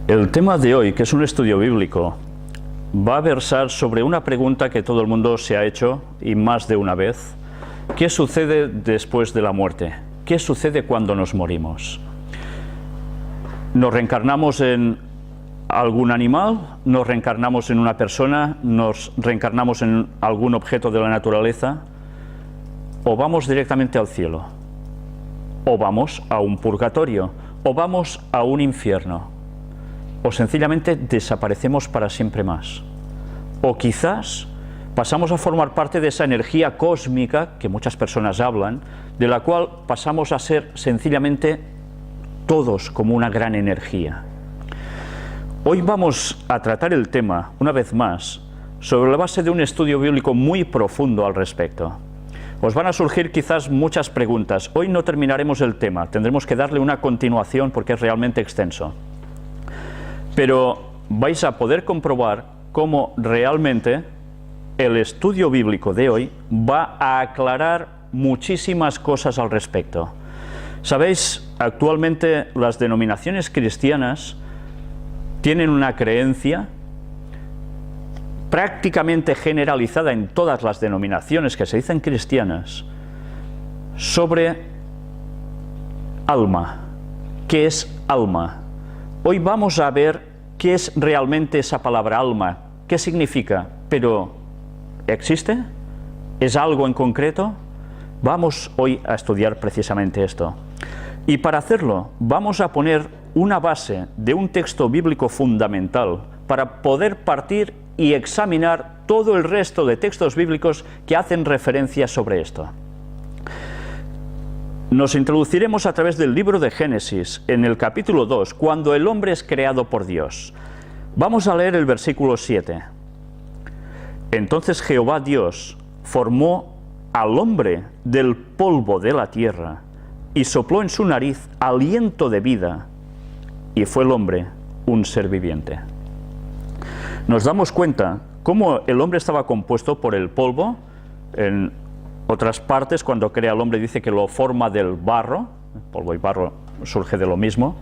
El tema de hoy, que es un estudio bíblico, va a versar sobre una pregunta que todo el mundo se ha hecho, y más de una vez. ¿Qué sucede después de la muerte? ¿Qué sucede cuando nos morimos? ¿Nos reencarnamos en algún animal? ¿Nos reencarnamos en una persona? ¿Nos reencarnamos en algún objeto de la naturaleza? ¿O vamos directamente al cielo? ¿O vamos a un purgatorio? ¿O vamos a un infierno? ¿O sencillamente desaparecemos para siempre más? ¿O quizás pasamos a formar parte de esa energía cósmica que muchas personas hablan, de la cual pasamos a ser sencillamente todos como una gran energía? Hoy vamos a tratar el tema, una vez más, sobre la base de un estudio bíblico muy profundo al respecto. Os van a surgir quizás muchas preguntas. Hoy no terminaremos el tema, tendremos que darle una continuación porque es realmente extenso. Pero vais a poder comprobar cómo realmente el estudio bíblico de hoy va a aclarar muchísimas cosas al respecto. Sabéis, actualmente las denominaciones cristianas tienen una creencia prácticamente generalizada en todas las denominaciones que se dicen cristianas sobre alma. ¿Qué es alma? Hoy vamos a ver qué es realmente esa palabra alma, qué significa, pero ¿existe? ¿Es algo en concreto? Vamos hoy a estudiar precisamente esto. Y para hacerlo vamos a poner una base de un texto bíblico fundamental para poder partir y examinar todo el resto de textos bíblicos que hacen referencia sobre esto. Nos introduciremos a través del libro de Génesis, en el capítulo 2, cuando el hombre es creado por Dios. Vamos a leer el versículo 7. Entonces Jehová Dios formó al hombre del polvo de la tierra y sopló en su nariz aliento de vida, y fue el hombre un ser viviente. Nos damos cuenta cómo el hombre estaba compuesto por el polvo. En otras partes, cuando crea al hombre, dice que lo forma del barro. Polvo y barro surge de lo mismo.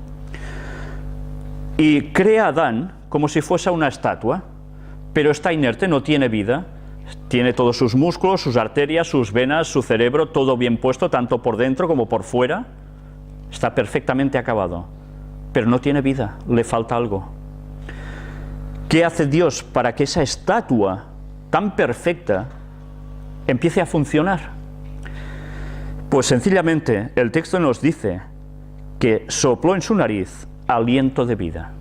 Y crea a Adán como si fuese una estatua, pero está inerte, no tiene vida. Tiene todos sus músculos, sus arterias, sus venas, su cerebro, todo bien puesto, tanto por dentro como por fuera. Está perfectamente acabado, pero no tiene vida, le falta algo. ¿Qué hace Dios para que esa estatua tan perfecta empiece a funcionar? Pues sencillamente el texto nos dice que sopló en su nariz aliento de vida.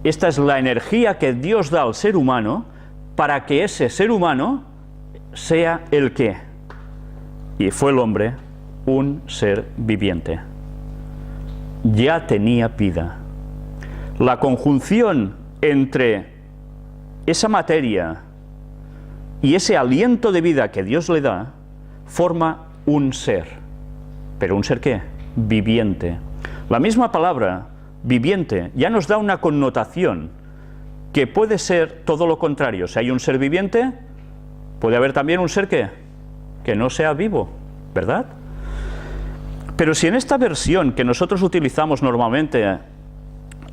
Esta es la energía que Dios da al ser humano para que ese ser humano sea el que. Y fue el hombre un ser viviente. Ya tenía vida. La conjunción entre esa materia y ese aliento de vida que Dios le da forma un ser. ¿Pero un ser qué? Viviente. La misma palabra, viviente, ya nos da una connotación que puede ser todo lo contrario. Si hay un ser viviente, puede haber también un ser que no sea vivo, ¿verdad? Pero si en esta versión que nosotros utilizamos normalmente,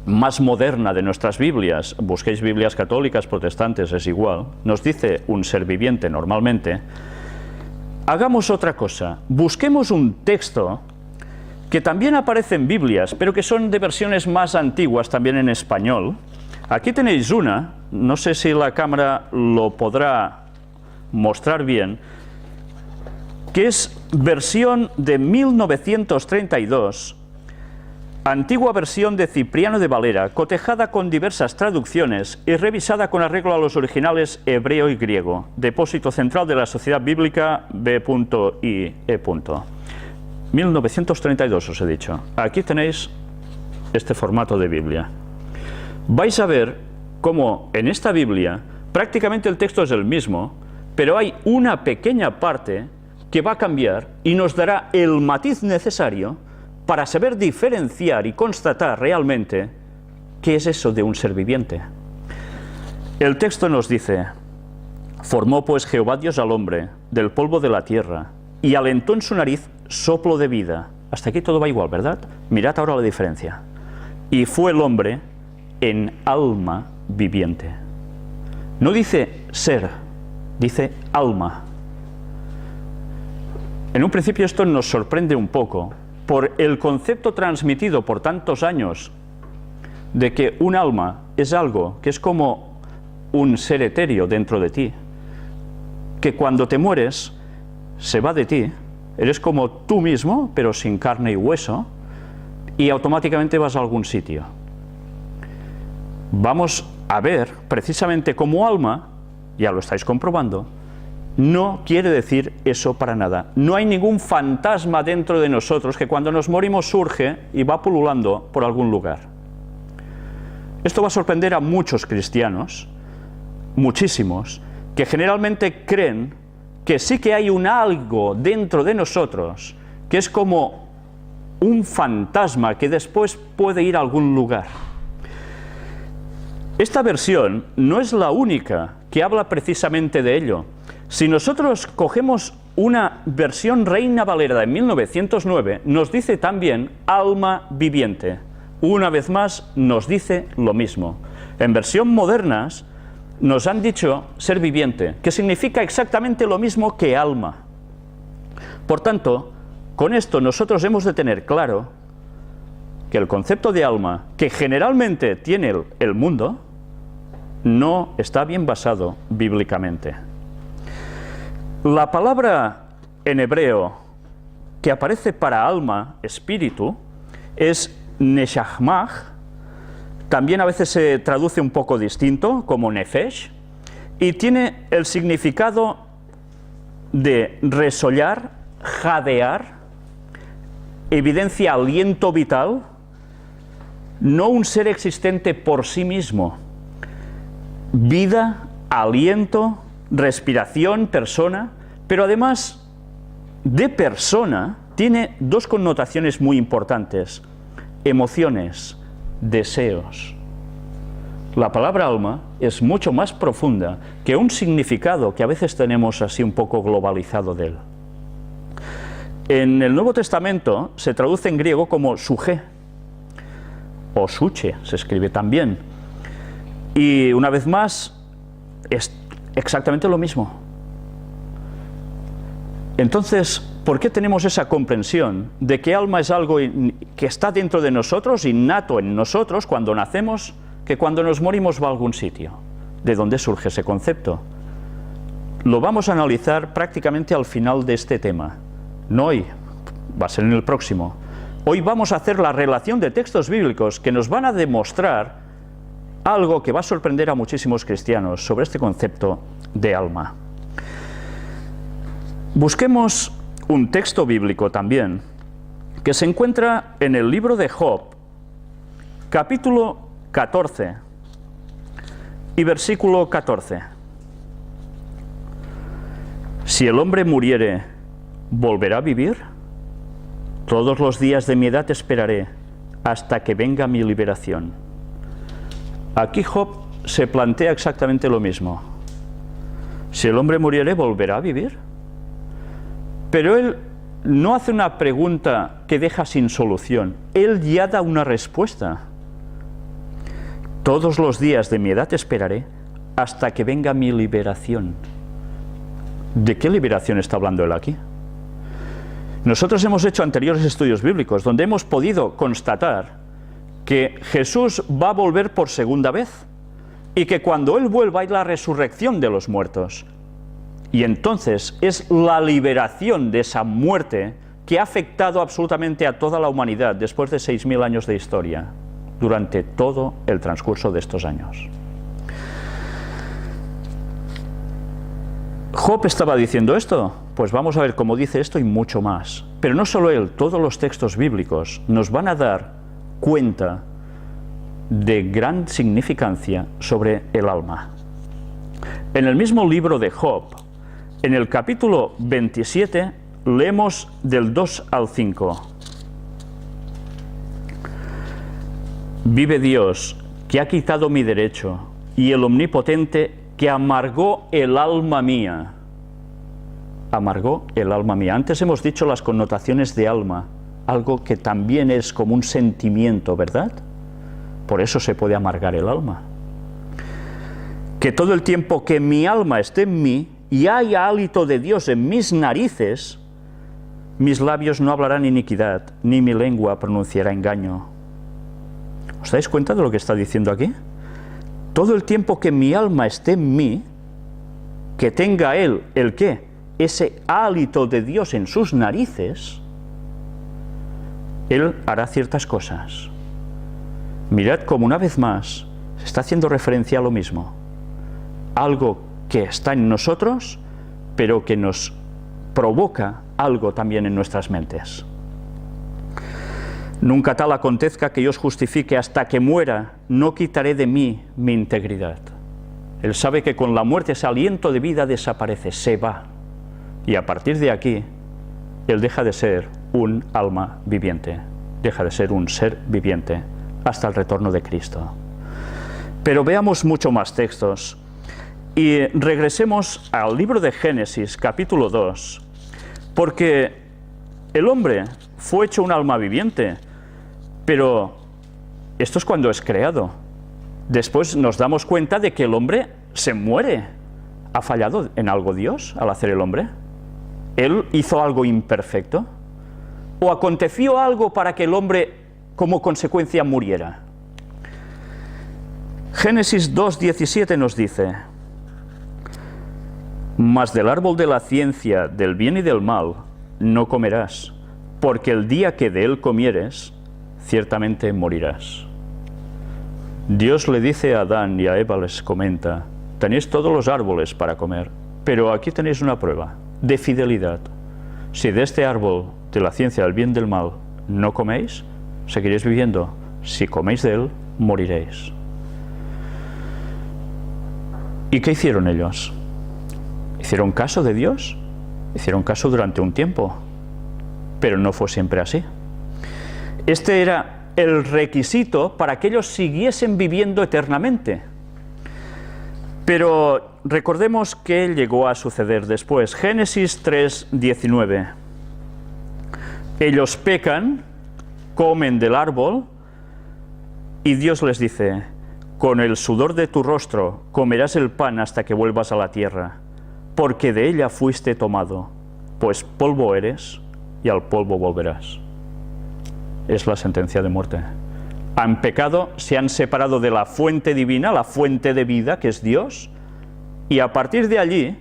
más moderna de nuestras Biblias, busquéis Biblias católicas, protestantes, es igual, nos dice un ser viviente normalmente, hagamos otra cosa, busquemos un texto que también aparece en Biblias, pero que son de versiones más antiguas también en español. Aquí tenéis una, no sé si la cámara lo podrá mostrar bien, que es versión de 1932, antigua versión de Cipriano de Valera, cotejada con diversas traducciones y revisada con arreglo a los originales hebreo y griego. Depósito central de la Sociedad Bíblica B.I.E. 1932 os he dicho. Aquí tenéis este formato de Biblia. Vais a ver cómo en esta Biblia prácticamente el texto es el mismo, pero hay una pequeña parte que va a cambiar y nos dará el matiz necesario para saber diferenciar y constatar realmente qué es eso de un ser viviente. El texto nos dice: formó pues Jehová Dios al hombre del polvo de la tierra y alentó en su nariz soplo de vida. Hasta aquí todo va igual, ¿verdad? Mirad ahora la diferencia. Y fue el hombre en alma viviente. No dice ser, dice alma. En un principio esto nos sorprende un poco por el concepto transmitido por tantos años de que un alma es algo que es como un ser etéreo dentro de ti, que cuando te mueres se va de ti, eres como tú mismo, pero sin carne y hueso, y automáticamente vas a algún sitio. Vamos a ver precisamente como alma, ya lo estáis comprobando, no quiere decir eso para nada. No hay ningún fantasma dentro de nosotros que cuando nos morimos surge y va pululando por algún lugar. Esto va a sorprender a muchos cristianos, muchísimos, que generalmente creen que sí que hay un algo dentro de nosotros que es como un fantasma que después puede ir a algún lugar. Esta versión no es la única que habla precisamente de ello. Si nosotros cogemos una versión Reina Valera de 1909, nos dice también alma viviente. Una vez más nos dice lo mismo. En versión modernas nos han dicho ser viviente, que significa exactamente lo mismo que alma. Por tanto, con esto nosotros hemos de tener claro que el concepto de alma, que generalmente tiene el mundo, no está bien basado bíblicamente. La palabra en hebreo que aparece para alma, espíritu, es neshachmach. También a veces se traduce un poco distinto, como nefesh, y tiene el significado de resollar, jadear, evidencia aliento vital, no un ser existente por sí mismo. Vida, aliento, respiración, persona, pero además de persona tiene dos connotaciones muy importantes: emociones, deseos. La palabra alma es mucho más profunda que un significado que a veces tenemos así un poco globalizado de él. En el Nuevo Testamento se traduce en griego como suje, o suche, se escribe también. Y una vez más, es exactamente lo mismo. Entonces, ¿por qué tenemos esa comprensión de que alma es algo que está dentro de nosotros, innato en nosotros, cuando nacemos, que cuando nos morimos va a algún sitio? ¿De dónde surge ese concepto? Lo vamos a analizar prácticamente al final de este tema. No hoy, va a ser en el próximo. Hoy vamos a hacer la relación de textos bíblicos que nos van a demostrar algo que va a sorprender a muchísimos cristianos sobre este concepto de alma. Busquemos un texto bíblico también que se encuentra en el libro de Job, capítulo 14 y versículo 14. Si el hombre muriere, ¿volverá a vivir? Todos los días de mi edad esperaré hasta que venga mi liberación. Aquí Job se plantea exactamente lo mismo. Si el hombre muriere, ¿volverá a vivir? Pero él no hace una pregunta que deja sin solución. Él ya da una respuesta. Todos los días de mi edad esperaré hasta que venga mi liberación. ¿De qué liberación está hablando él aquí? Nosotros hemos hecho anteriores estudios bíblicos donde hemos podido constatar que Jesús va a volver por segunda vez y que cuando Él vuelva hay la resurrección de los muertos. Y entonces es la liberación de esa muerte que ha afectado absolutamente a toda la humanidad después de 6.000 años de historia, durante todo el transcurso de estos años. ¿Job estaba diciendo esto? Pues vamos a ver cómo dice esto y mucho más. Pero no solo él, todos los textos bíblicos nos van a dar cuenta de gran significancia sobre el alma. En el mismo libro de Job, en el capítulo 27, leemos del 2 al 5. Vive Dios, que ha quitado mi derecho, y el Omnipotente, que amargó el alma mía. Amargó el alma mía. Antes hemos dicho las connotaciones de alma, algo que también es como un sentimiento, ¿verdad? Por eso se puede amargar el alma. Que todo el tiempo que mi alma esté en mí y haya hálito de Dios en mis narices, mis labios no hablarán iniquidad, ni mi lengua pronunciará engaño. ¿Os dais cuenta de lo que está diciendo aquí? Todo el tiempo que mi alma esté en mí, que tenga Él, ¿el qué? Ese hálito de Dios en sus narices, Él hará ciertas cosas. Mirad cómo una vez más se está haciendo referencia a lo mismo. Algo que está en nosotros, pero que nos provoca algo también en nuestras mentes. Nunca tal acontezca que yo os justifique hasta que muera, no quitaré de mí mi integridad. Él sabe que con la muerte ese aliento de vida desaparece, se va. Y a partir de aquí, Él deja de ser un alma viviente, deja de ser un ser viviente, hasta el retorno de Cristo. Pero veamos mucho más textos. Y regresemos al libro de Génesis, capítulo 2, porque el hombre fue hecho un alma viviente, pero esto es cuando es creado. Después nos damos cuenta de que el hombre se muere. ¿Ha fallado en algo Dios al hacer el hombre? ¿Él hizo algo imperfecto? ¿O aconteció algo para que el hombre como consecuencia muriera? Génesis 2:17 nos dice: mas del árbol de la ciencia del bien y del mal no comerás, porque el día que de él comieres, ciertamente morirás. Dios le dice a Adán y a Eva, les comenta: tenéis todos los árboles para comer, pero aquí tenéis una prueba de fidelidad. Si de este árbol de la ciencia del bien y del mal no coméis, seguiréis viviendo. Si coméis de él, moriréis. ¿Y qué hicieron ellos? ¿Hicieron caso de Dios? Hicieron caso durante un tiempo, pero no fue siempre así. Este era el requisito para que ellos siguiesen viviendo eternamente. Pero recordemos qué llegó a suceder después. Génesis 3:19. Ellos pecan, comen del árbol, y Dios les dice: con el sudor de tu rostro comerás el pan hasta que vuelvas a la tierra, porque de ella fuiste tomado, pues polvo eres y al polvo volverás. Es la sentencia de muerte. Han pecado, se han separado de la fuente divina, la fuente de vida, que es Dios, y a partir de allí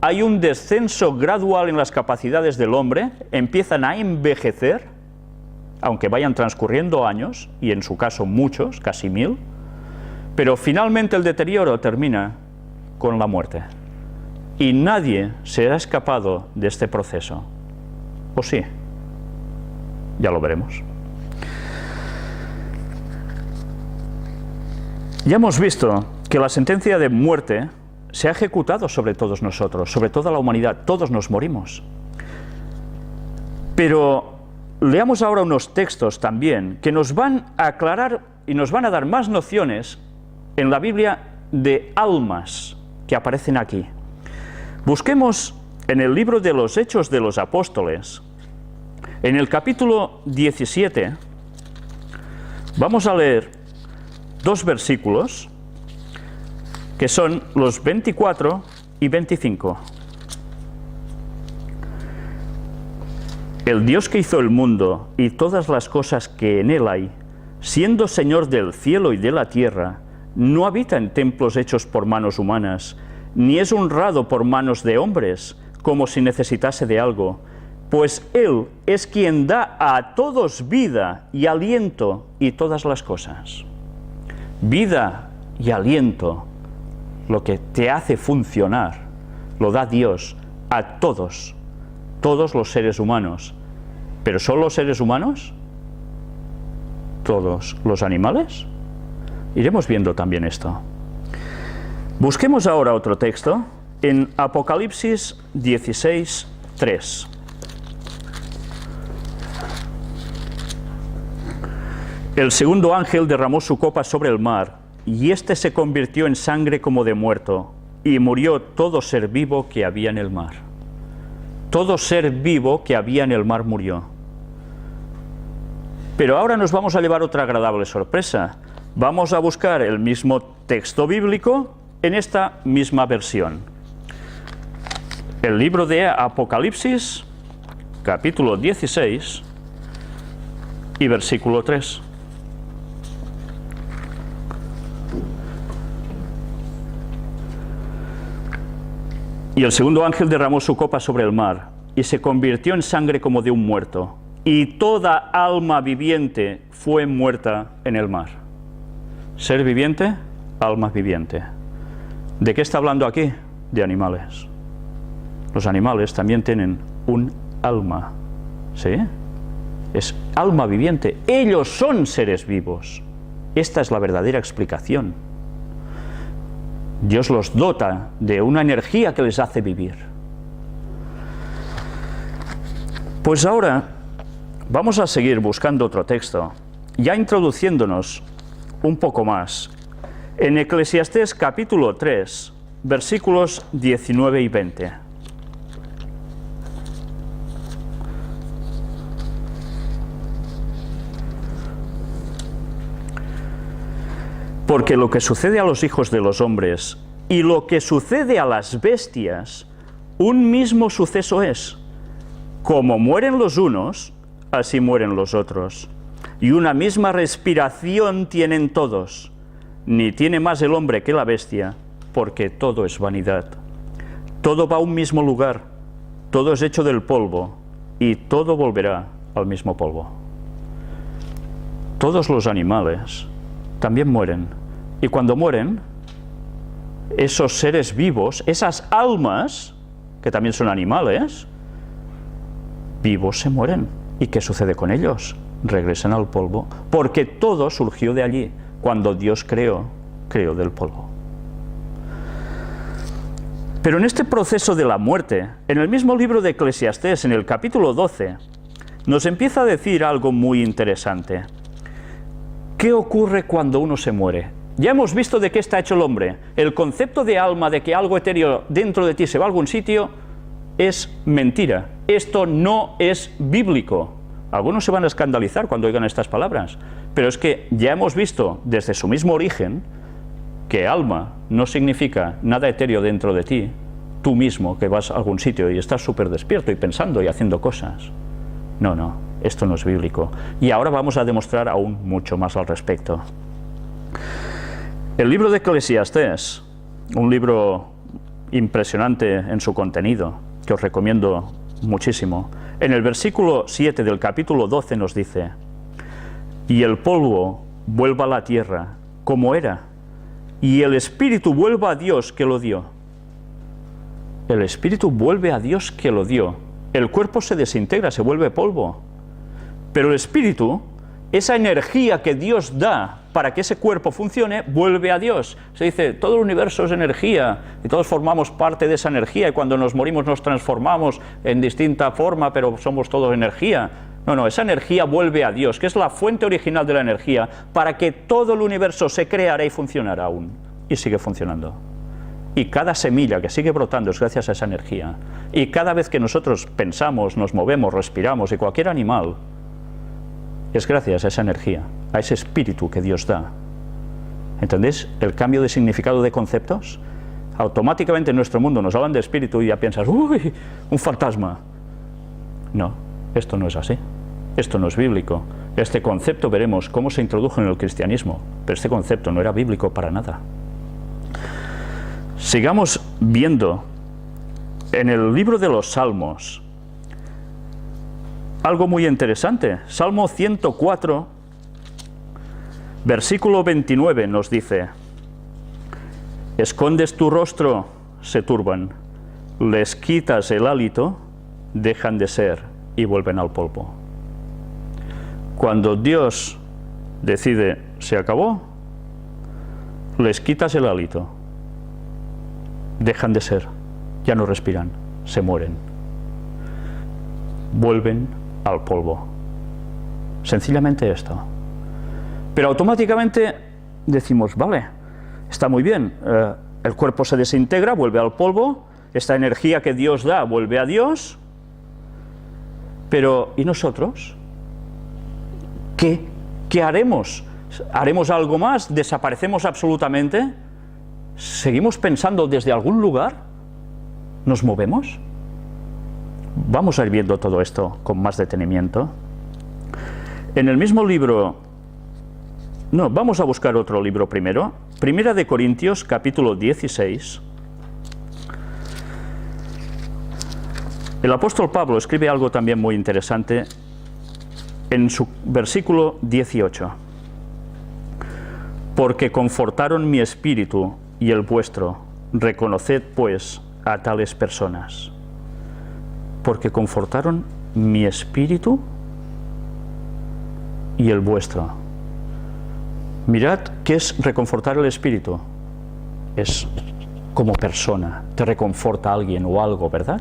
hay un descenso gradual en las capacidades del hombre, empiezan a envejecer, aunque vayan transcurriendo años, y en su caso muchos, casi 1000, pero finalmente el deterioro termina con la muerte. Y nadie se ha escapado de este proceso. ¿O sí? Ya lo veremos. Ya hemos visto que la sentencia de muerte se ha ejecutado sobre todos nosotros, sobre toda la humanidad. Todos nos morimos. Pero leamos ahora unos textos también que nos van a aclarar y nos van a dar más nociones en la Biblia de almas que aparecen aquí. Busquemos en el libro de los Hechos de los Apóstoles, en el capítulo 17, vamos a leer 2 versículos, que son los 24 y 25. El Dios que hizo el mundo y todas las cosas que en él hay, siendo Señor del cielo y de la tierra, no habita en templos hechos por manos humanas, ni es honrado por manos de hombres, como si necesitase de algo, pues Él es quien da a todos vida y aliento y todas las cosas. Vida y aliento, lo que te hace funcionar, lo da Dios a todos los seres humanos. ¿Pero solo los seres humanos? ¿Todos los animales? Iremos viendo también esto. Busquemos ahora otro texto en Apocalipsis 16:3. El segundo ángel derramó su copa sobre el mar, y éste se convirtió en sangre como de muerto, y murió todo ser vivo que había en el mar. Todo ser vivo que había en el mar murió. Pero ahora nos vamos a llevar otra agradable sorpresa, Vamos a buscar el mismo texto bíblico en esta misma versión. El libro de Apocalipsis, capítulo 16 y versículo 3. Y el segundo ángel derramó su copa sobre el mar, y se convirtió en sangre como de un muerto, y toda alma viviente fue muerta en el mar. Ser viviente, alma viviente. ¿De qué está hablando aquí? De animales. Los animales también tienen un alma, ¿sí? Es alma viviente. Ellos son seres vivos. Esta es la verdadera explicación. Dios los dota de una energía que les hace vivir. Pues ahora vamos a seguir buscando otro texto, ya introduciéndonos un poco más en Eclesiastés capítulo 3, versículos 19 y 20. Porque lo que sucede a los hijos de los hombres y lo que sucede a las bestias, un mismo suceso es. Como mueren los unos, así mueren los otros. Y una misma respiración tienen todos. Ni tiene más el hombre que la bestia, porque todo es vanidad. Todo va a un mismo lugar, todo es hecho del polvo, y todo volverá al mismo polvo. Todos los animales también mueren, y cuando mueren, esos seres vivos, esas almas, que también son animales, vivos se mueren. ¿Y qué sucede con ellos? Regresan al polvo, porque todo surgió de allí. Cuando Dios creó del polvo. Pero en este proceso de la muerte, en el mismo libro de Eclesiastés, en el capítulo 12, nos empieza a decir algo muy interesante. ¿Qué ocurre cuando uno se muere? Ya hemos visto de qué está hecho el hombre. El concepto de alma, de que algo etéreo dentro de ti se va a algún sitio, es mentira. Esto no es bíblico. Algunos se van a escandalizar cuando oigan estas palabras, pero es que ya hemos visto desde su mismo origen que alma no significa nada etéreo dentro de ti, tú mismo que vas a algún sitio y estás súper despierto y pensando y haciendo cosas. No, esto no es bíblico. Y ahora vamos a demostrar aún mucho más al respecto. El libro de Eclesiastés, un libro impresionante en su contenido, que os recomiendo muchísimo, en el versículo 7 del capítulo 12 nos dice: y el polvo vuelva a la tierra como era, y el espíritu vuelva a Dios que lo dio. El espíritu vuelve a Dios que lo dio. El cuerpo se desintegra, se vuelve polvo. Pero el espíritu, esa energía que Dios da para que ese cuerpo funcione, vuelve a Dios. Se dice, todo el universo es energía, y todos formamos parte de esa energía, y cuando nos morimos nos transformamos en distinta forma, pero somos todos energía. No, esa energía vuelve a Dios, que es la fuente original de la energía, para que todo el universo se creara y funcionara aún, y sigue funcionando. Y cada semilla que sigue brotando es gracias a esa energía. Y cada vez que nosotros pensamos, nos movemos, respiramos, y cualquier animal, es gracias a esa energía, a ese espíritu que Dios da. ¿Entendéis el cambio de significado de conceptos? Automáticamente en nuestro mundo nos hablan de espíritu y ya piensas, ¡uy! Un fantasma. No, esto no es así. Esto no es bíblico. Este concepto veremos cómo se introdujo en el cristianismo, pero este concepto no era bíblico para nada. Sigamos viendo en el libro de los Salmos algo muy interesante. Salmo 104, versículo 29 nos dice: escondes tu rostro, se turban, les quitas el hálito, dejan de ser y vuelven al polvo. Cuando Dios decide, se acabó, les quitas el hálito, dejan de ser, ya no respiran, se mueren, vuelven al polvo. Sencillamente esto. Pero automáticamente decimos, vale, está muy bien, el cuerpo se desintegra, vuelve al polvo, esta energía que Dios da vuelve a Dios, pero ¿y nosotros? ¿Qué haremos ¿Haremos algo más? ¿Desaparecemos absolutamente? ¿Seguimos pensando desde algún lugar? ¿Nos movemos? Vamos a ir viendo todo esto con más detenimiento. En el mismo libro, no, vamos a buscar otro libro primero. Primera de Corintios, capítulo 16. El apóstol Pablo escribe algo también muy interesante en su versículo 18. Porque confortaron mi espíritu y el vuestro, reconoced pues a tales personas. Porque confortaron mi espíritu y el vuestro. Mirad qué es reconfortar el espíritu. Es como persona, te reconforta alguien o algo, ¿verdad?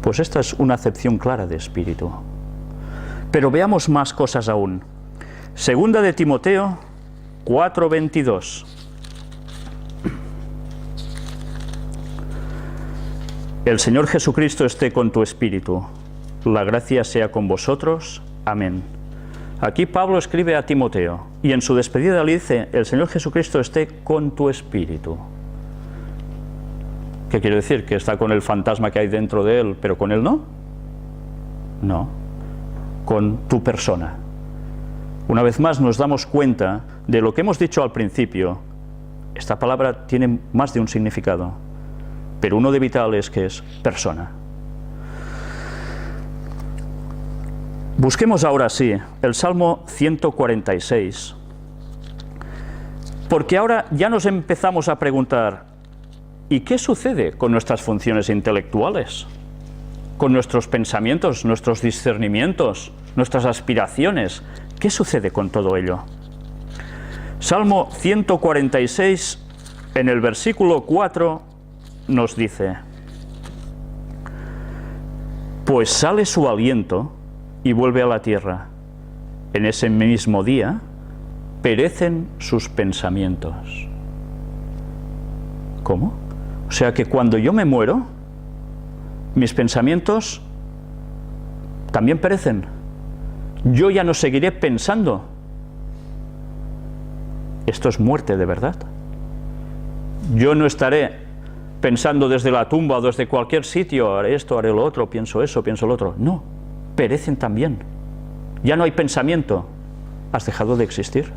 Pues esta es una acepción clara de espíritu. Pero veamos más cosas aún. Segunda de Timoteo 4:22. El Señor Jesucristo esté con tu espíritu. La gracia sea con vosotros. Amén. Aquí Pablo escribe a Timoteo y en su despedida le dice: el Señor Jesucristo esté con tu espíritu. ¿Qué quiere decir? ¿Que está con el fantasma que hay dentro de él, pero con él no? No, con tu persona. Una vez más nos damos cuenta de lo que hemos dicho al principio. Esta palabra tiene más de un significado, pero uno de vital es que es persona. Busquemos ahora sí el Salmo 146, porque ahora ya nos empezamos a preguntar: ¿y qué sucede con nuestras funciones intelectuales? Con nuestros pensamientos, nuestros discernimientos, nuestras aspiraciones. ¿Qué sucede con todo ello? Salmo 146, en el versículo 4, nos dice: pues sale su aliento y vuelve a la tierra. En ese mismo día perecen sus pensamientos. ¿Cómo? O sea que cuando yo me muero, mis pensamientos también perecen. Yo ya no seguiré pensando. Esto es muerte de verdad. Yo no estaré pensando desde la tumba o desde cualquier sitio: haré esto, haré lo otro, pienso eso, pienso lo otro. No, perecen también. Ya no hay pensamiento. Has dejado de existir.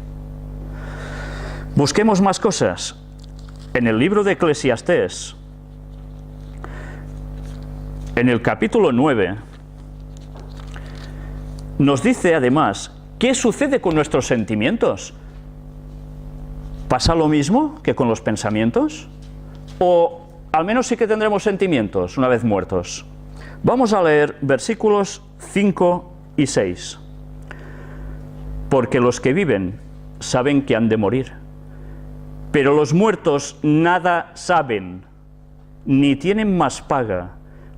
Busquemos más cosas. En el libro de Eclesiastés, en el capítulo 9, nos dice además qué sucede con nuestros sentimientos. ¿Pasa lo mismo que con los pensamientos? ¿O al menos sí que tendremos sentimientos una vez muertos? Vamos a leer versículos 5 y 6. Porque los que viven saben que han de morir, pero los muertos nada saben, ni tienen más paga,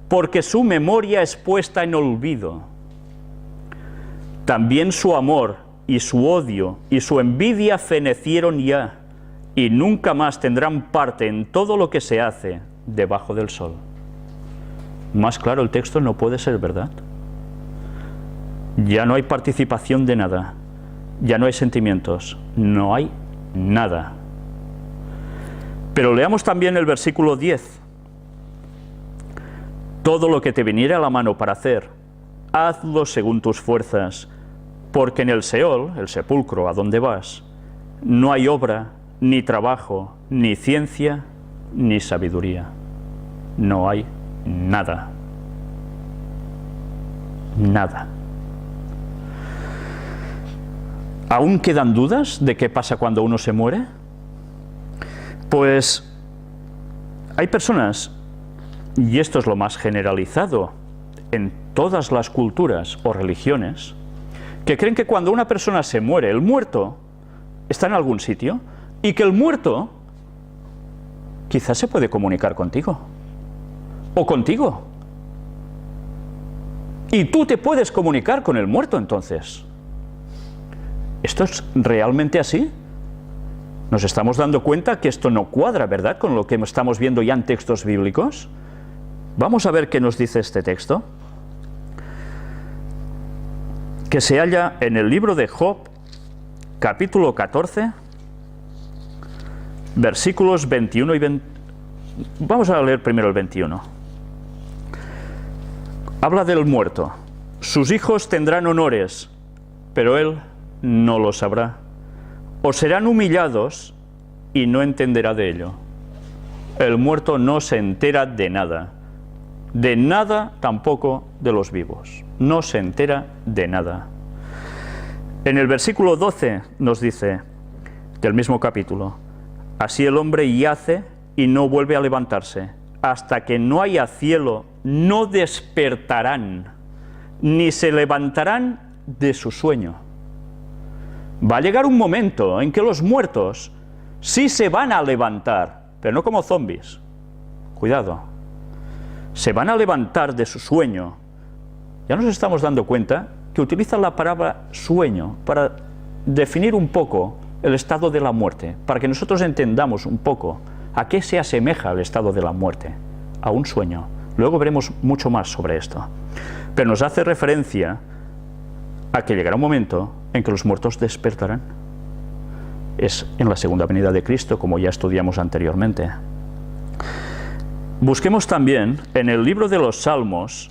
porque su memoria es puesta en olvido. También su amor y su odio y su envidia fenecieron ya, y nunca más tendrán parte en todo lo que se hace debajo del sol. Más claro el texto no puede ser, ¿verdad? Ya no hay participación de nada, ya no hay sentimientos, no hay nada. Pero leamos también el versículo 10. Todo lo que te viniere a la mano para hacer, hazlo según tus fuerzas, porque en el Seol, el sepulcro a donde vas, no hay obra, ni trabajo, ni ciencia, ni sabiduría. No hay nada. Nada. ¿Aún quedan dudas de qué pasa cuando uno se muere? Pues hay personas, y esto es lo más generalizado en todas las culturas o religiones, que creen que cuando una persona se muere, el muerto está en algún sitio, y que el muerto quizás se puede comunicar contigo, o contigo. Y tú te puedes comunicar con el muerto entonces. ¿Esto es realmente así? Nos estamos dando cuenta que esto no cuadra, ¿verdad?, con lo que estamos viendo ya en textos bíblicos. Vamos a ver qué nos dice este texto, que se halla en el libro de Job, capítulo 14, versículos 21 y 20. Vamos a leer primero el 21. Habla del muerto. Sus hijos tendrán honores, pero él no lo sabrá. O serán humillados y no entenderá de ello. El muerto no se entera de nada tampoco de los vivos. No se entera de nada. En el versículo 12 nos dice, del mismo capítulo, así el hombre yace y no vuelve a levantarse. Hasta que no haya cielo, no despertarán, ni se levantarán de su sueño. Va a llegar un momento en que los muertos sí se van a levantar, pero no como zombies. Cuidado. Se van a levantar de su sueño. Ya nos estamos dando cuenta que utilizan la palabra sueño para definir un poco el estado de la muerte, para que nosotros entendamos un poco a qué se asemeja el estado de la muerte, a un sueño. Luego veremos mucho más sobre esto. Pero nos hace referencia a que llegará un momento en que los muertos despertarán. Es en la segunda venida de Cristo, como ya estudiamos anteriormente. Busquemos también en el libro de los Salmos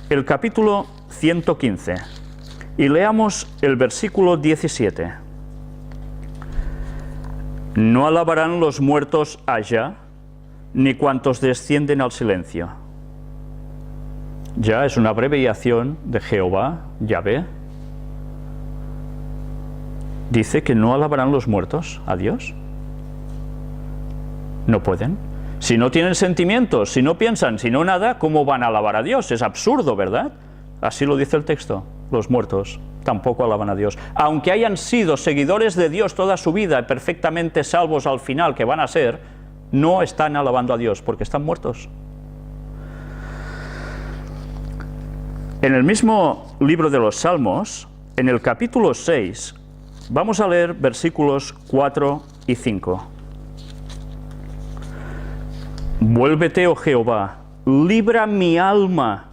el capítulo 115 y leamos el versículo 17. No alabarán los muertos allá, ni cuantos descienden al silencio. Ya es una abreviación de Jehová, Yahvé. Dice que no alabarán los muertos a Dios. No pueden. Si no tienen sentimientos, si no piensan, si no nada, ¿cómo van a alabar a Dios? Es absurdo, ¿verdad? Así lo dice el texto. Los muertos tampoco alaban a Dios. Aunque hayan sido seguidores de Dios toda su vida, perfectamente salvos al final, que van a ser, no están alabando a Dios porque están muertos. En el mismo libro de los Salmos, en el capítulo 6, vamos a leer versículos 4 y 5. Vuélvete, oh Jehová, libra mi alma,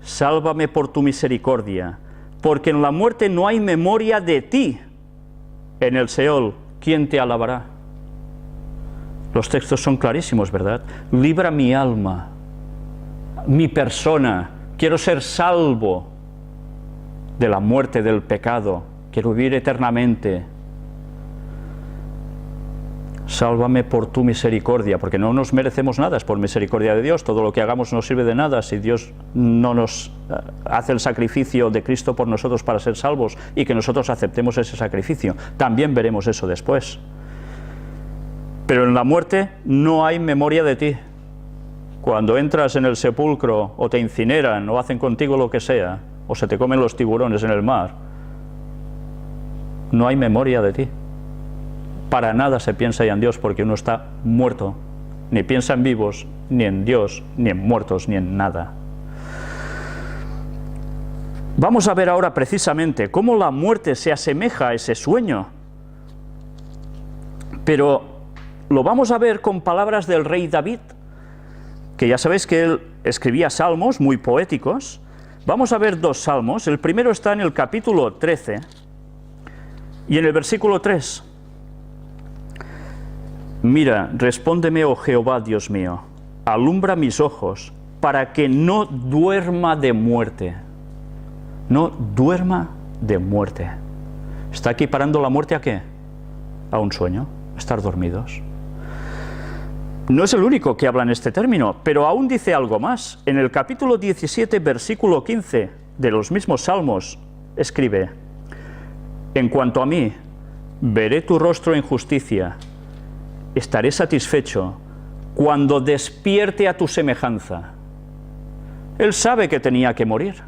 sálvame por tu misericordia, porque en la muerte no hay memoria de ti. En el Seol, ¿quién te alabará? Los textos son clarísimos, ¿verdad? Libra mi alma, mi persona, quiero ser salvo de la muerte, del pecado, quiero vivir eternamente. Sálvame por tu misericordia, porque no nos merecemos nada, es por misericordia de Dios. Todo lo que hagamos no sirve de nada si Dios no nos hace el sacrificio de Cristo por nosotros para ser salvos y que nosotros aceptemos ese sacrificio. También veremos eso después. Pero en la muerte no hay memoria de ti. Cuando entras en el sepulcro o te incineran o hacen contigo lo que sea, o se te comen los tiburones en el mar, no hay memoria de ti. Para nada se piensa ya en Dios porque uno está muerto. Ni piensa en vivos, ni en Dios, ni en muertos, ni en nada. Vamos a ver ahora precisamente cómo la muerte se asemeja a ese sueño. Pero lo vamos a ver con palabras del rey David, que ya sabéis que él escribía salmos muy poéticos. Vamos a ver dos salmos. El primero está en el capítulo 13 y en el versículo 3. Mira, respóndeme, oh Jehová, Dios mío, alumbra mis ojos, para que no duerma de muerte. No duerma de muerte. ¿Está equiparando la muerte a qué? A un sueño, a estar dormidos. No es el único que habla en este término, pero aún dice algo más. En el capítulo 17, versículo 15 de los mismos salmos, escribe: en cuanto a mí, veré tu rostro en justicia, estaré satisfecho cuando despierte a tu semejanza. Él sabe que tenía que morir,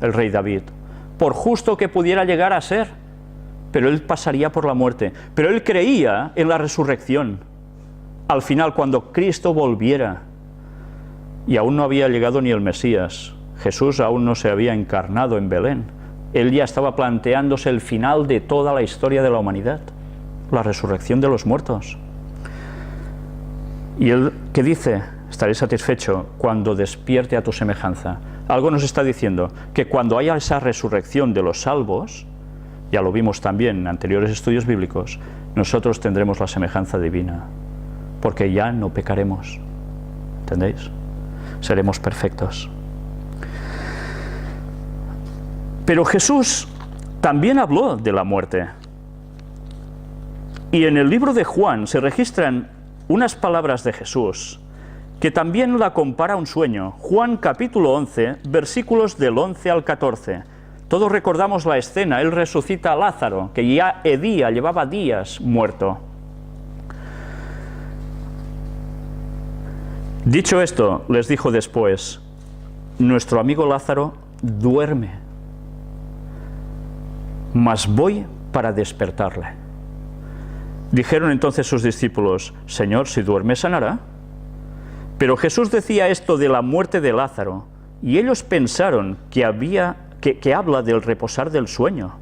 el rey David, por justo que pudiera llegar a ser, pero él pasaría por la muerte. Pero él creía en la resurrección. Al final, cuando Cristo volviera, y aún no había llegado ni el Mesías, Jesús aún no se había encarnado en Belén, él ya estaba planteándose el final de toda la historia de la humanidad, la resurrección de los muertos. Y él, ¿qué dice? Estaré satisfecho cuando despierte a tu semejanza. Algo nos está diciendo, que cuando haya esa resurrección de los salvos, ya lo vimos también en anteriores estudios bíblicos, nosotros tendremos la semejanza divina, porque ya no pecaremos, ¿entendéis? Seremos perfectos. Pero Jesús también habló de la muerte. Y en el libro de Juan se registran unas palabras de Jesús que también la compara a un sueño. Juan capítulo 11, versículos del 11 al 14. Todos recordamos la escena, él resucita a Lázaro, que ya llevaba días muerto. Dicho esto, les dijo después, nuestro amigo Lázaro duerme, mas voy para despertarle. Dijeron entonces sus discípulos, Señor, si duerme sanará. Pero Jesús decía esto de la muerte de Lázaro, y ellos pensaron que habla del reposar del sueño.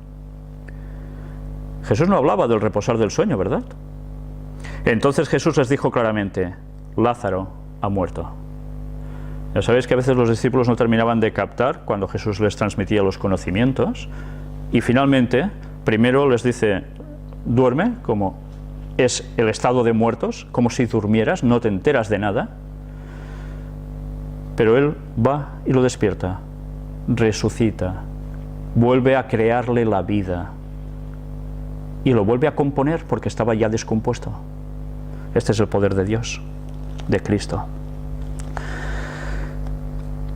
Jesús no hablaba del reposar del sueño, ¿verdad? Entonces Jesús les dijo claramente, Lázaro ha muerto. Ya sabéis que a veces los discípulos no terminaban de captar cuando Jesús les transmitía los conocimientos, y finalmente, primero les dice, duerme, como es el estado de muertos, como si durmieras, no te enteras de nada, pero él va y lo despierta, resucita, vuelve a crearle la vida y lo vuelve a componer porque estaba ya descompuesto. Este es el poder de Dios, de Cristo.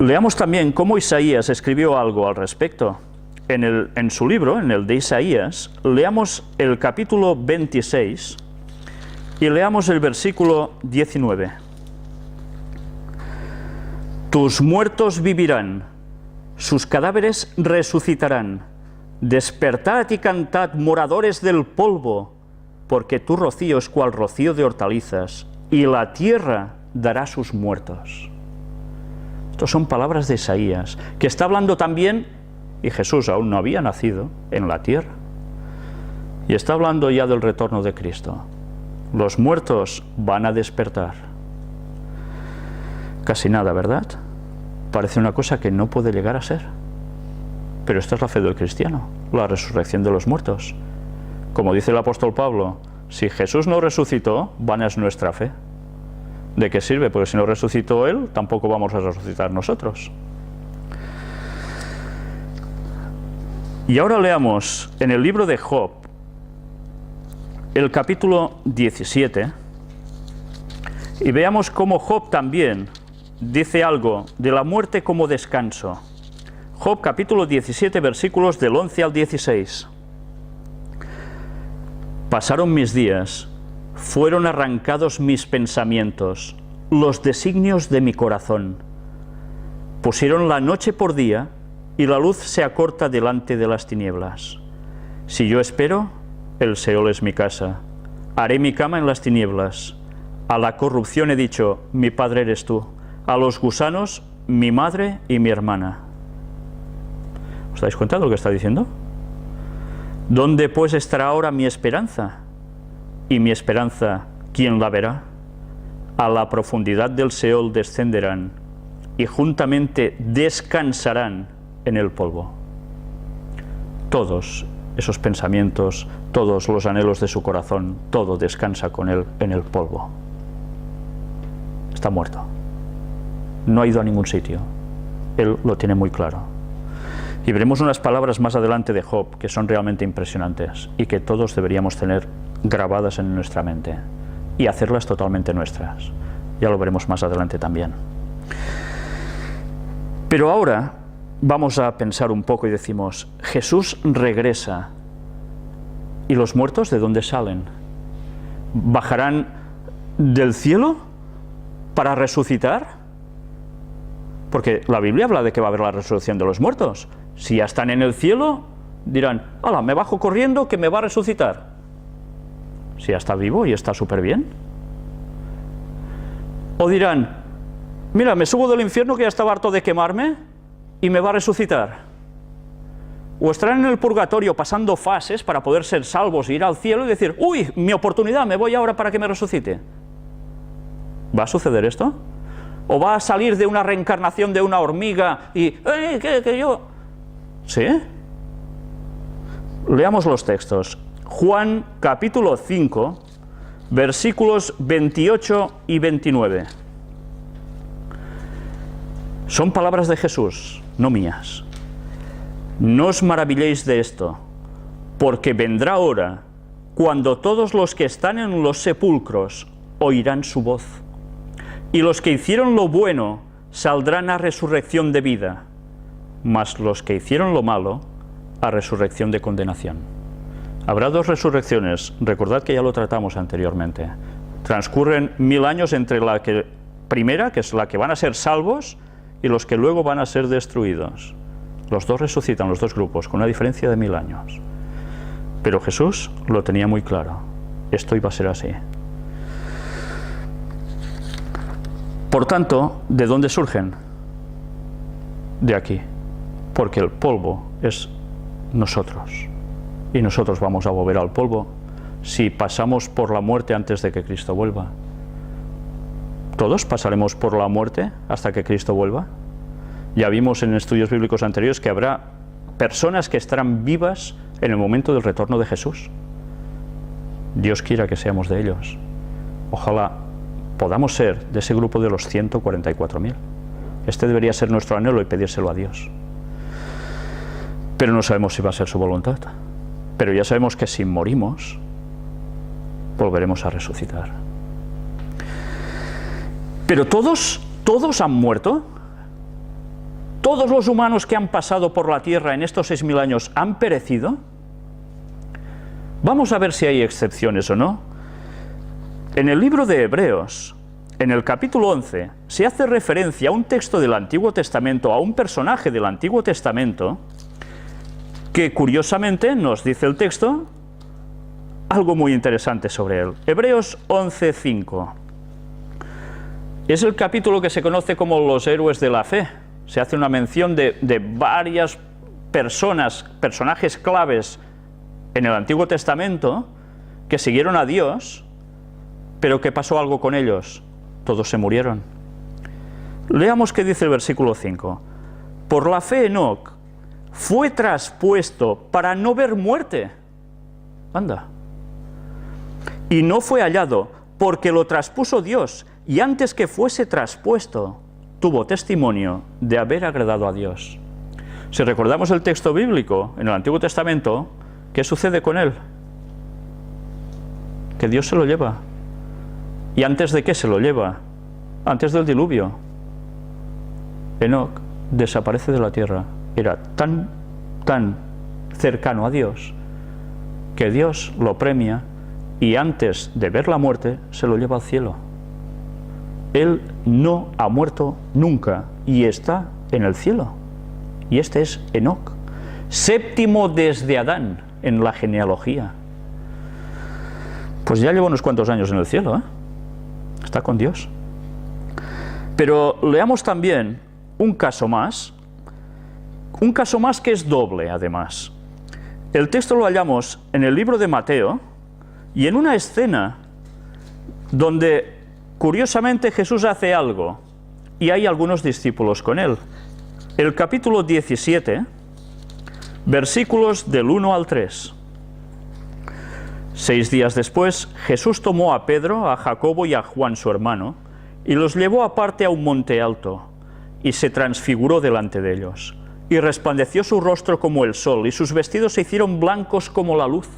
Leamos también cómo Isaías escribió algo al respecto. En su libro, en el de Isaías, leamos el capítulo 26 y leamos el versículo 19. Tus muertos vivirán, sus cadáveres resucitarán. Despertad y cantad, moradores del polvo, porque tu rocío es cual rocío de hortalizas, y la tierra dará sus muertos. Estas son palabras de Isaías, que está hablando también, y Jesús aún no había nacido, en la tierra. Y está hablando ya del retorno de Cristo. Los muertos van a despertar. Casi nada, ¿verdad? Parece una cosa que no puede llegar a ser. Pero esta es la fe del cristiano, la resurrección de los muertos. Como dice el apóstol Pablo, si Jesús no resucitó, vana es nuestra fe. ¿De qué sirve? Porque si no resucitó Él, tampoco vamos a resucitar nosotros. Y ahora leamos en el libro de Job, el capítulo 17, y veamos cómo Job también dice algo de la muerte como descanso. Job capítulo 17, versículos del 11 al 16. Pasaron mis días, fueron arrancados mis pensamientos, los designios de mi corazón. Pusieron la noche por día, y la luz se acorta delante de las tinieblas. Si yo espero, el Seol es mi casa. Haré mi cama en las tinieblas. A la corrupción he dicho, mi padre eres tú. A los gusanos, mi madre y mi hermana. ¿Os dais cuenta de lo que está diciendo? ¿Dónde pues estará ahora mi esperanza? Y mi esperanza, ¿quién la verá? A la profundidad del Seol descenderán, y juntamente descansarán en el polvo. Todos esos pensamientos, todos los anhelos de su corazón, todo descansa con él en el polvo. Está muerto. No ha ido a ningún sitio. Él lo tiene muy claro. Y veremos unas palabras más adelante de Job que son realmente impresionantes y que todos deberíamos tener grabadas en nuestra mente y hacerlas totalmente nuestras. Ya lo veremos más adelante también. Pero ahora vamos a pensar un poco y decimos, Jesús regresa. ¿Y los muertos de dónde salen? ¿Bajarán del cielo para resucitar? Porque la Biblia habla de que va a haber la resurrección de los muertos. Si ya están en el cielo, dirán, ¡hala, me bajo corriendo que me va a resucitar! Si ya está vivo y está súper bien. O dirán, mira, me subo del infierno que ya estaba harto de quemarme y me va a resucitar. O estarán en el purgatorio pasando fases para poder ser salvos e ir al cielo y decir, ¡uy, mi oportunidad, me voy ahora para que me resucite! ¿Va a suceder esto? ¿O va a salir de una reencarnación de una hormiga y, que yo...? ¿Sí? Leamos los textos. Juan capítulo 5, versículos 28 y 29. Son palabras de Jesús, no mías. No os maravilléis de esto, porque vendrá hora cuando todos los que están en los sepulcros oirán su voz, y los que hicieron lo bueno saldrán a resurrección de vida, mas los que hicieron lo malo a resurrección de condenación. Habrá dos resurrecciones, recordad que ya lo tratamos anteriormente. Transcurren 1000 años entre la primera, que es la que van a ser salvos, y los que luego van a ser destruidos. Los dos resucitan, los dos grupos, con una diferencia de 1000 años. Pero Jesús lo tenía muy claro, esto iba a ser así. Por tanto, ¿de dónde surgen? De aquí, porque el polvo es nosotros, y nosotros vamos a volver al polvo si pasamos por la muerte antes de que Cristo vuelva. ¿Todos pasaremos por la muerte hasta que Cristo vuelva? Ya vimos en estudios bíblicos anteriores que habrá personas que estarán vivas en el momento del retorno de Jesús. Dios quiera que seamos de ellos. Ojalá podamos ser de ese grupo de los 144.000. Este debería ser nuestro anhelo y pedírselo a Dios. Pero no sabemos si va a ser su voluntad. Pero ya sabemos que si morimos, volveremos a resucitar. Pero todos han muerto. ¿Todos los humanos que han pasado por la tierra en estos 6000 años han perecido? Vamos a ver si hay excepciones o no. En el libro de Hebreos, en el capítulo 11, se hace referencia a un texto del Antiguo Testamento, a un personaje del Antiguo Testamento, que curiosamente nos dice el texto algo muy interesante sobre él. Hebreos 11:5. Es el capítulo que se conoce como los héroes de la fe. Se hace una mención de varias personajes claves en el Antiguo Testamento que siguieron a Dios, pero que pasó algo con ellos. Todos se murieron. Leamos qué dice el versículo 5. Por la fe Enoc fue traspuesto para no ver muerte. Anda. Y no fue hallado, porque lo traspuso Dios, y antes que fuese traspuesto, tuvo testimonio de haber agradado a Dios. Si recordamos el texto bíblico en el Antiguo Testamento, ¿qué sucede con él? Que Dios se lo lleva. ¿Y antes de qué se lo lleva? Antes del diluvio. Enoc desaparece de la tierra. Era tan cercano a Dios que Dios lo premia y antes de ver la muerte se lo lleva al cielo. Él no ha muerto nunca y está en el cielo. Y este es Enoc, séptimo desde Adán en la genealogía. Pues ya lleva unos cuantos años en el cielo, ¿eh? Está con Dios. Pero leamos también un caso más que es doble además. El texto lo hallamos en el libro de Mateo y en una escena donde curiosamente Jesús hace algo y hay algunos discípulos con él. El capítulo 17, versículos del 1 al 3. 6 días después, Jesús tomó a Pedro, a Jacobo y a Juan su hermano, y los llevó aparte a un monte alto, y se transfiguró delante de ellos. Y resplandeció su rostro como el sol, y sus vestidos se hicieron blancos como la luz.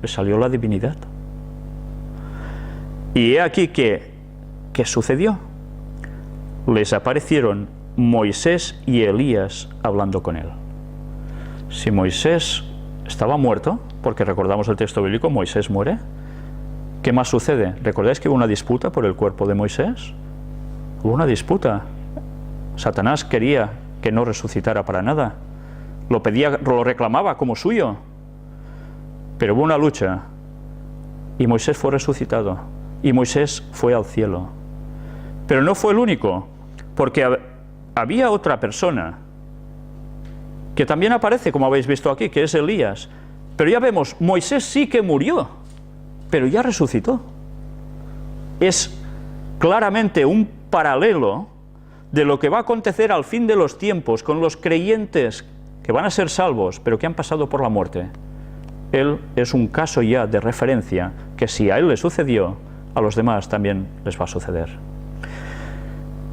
Le salió la divinidad. Y he aquí que, ¿qué sucedió? Les aparecieron Moisés y Elías hablando con él. Si Moisés estaba muerto, porque recordamos el texto bíblico, Moisés muere, ¿qué más sucede? ¿Recordáis que hubo una disputa por el cuerpo de Moisés? Hubo una disputa. Satanás quería que no resucitara para nada. Lo pedía, lo reclamaba como suyo. Pero hubo una lucha y Moisés fue resucitado y Moisés fue al cielo. Pero no fue el único, porque había otra persona que también aparece, como habéis visto aquí, que es Elías. Pero ya vemos, Moisés sí que murió, pero ya resucitó. Es claramente un paralelo de lo que va a acontecer al fin de los tiempos con los creyentes que van a ser salvos, pero que han pasado por la muerte. Él es un caso ya de referencia que si a él le sucedió, a los demás también les va a suceder.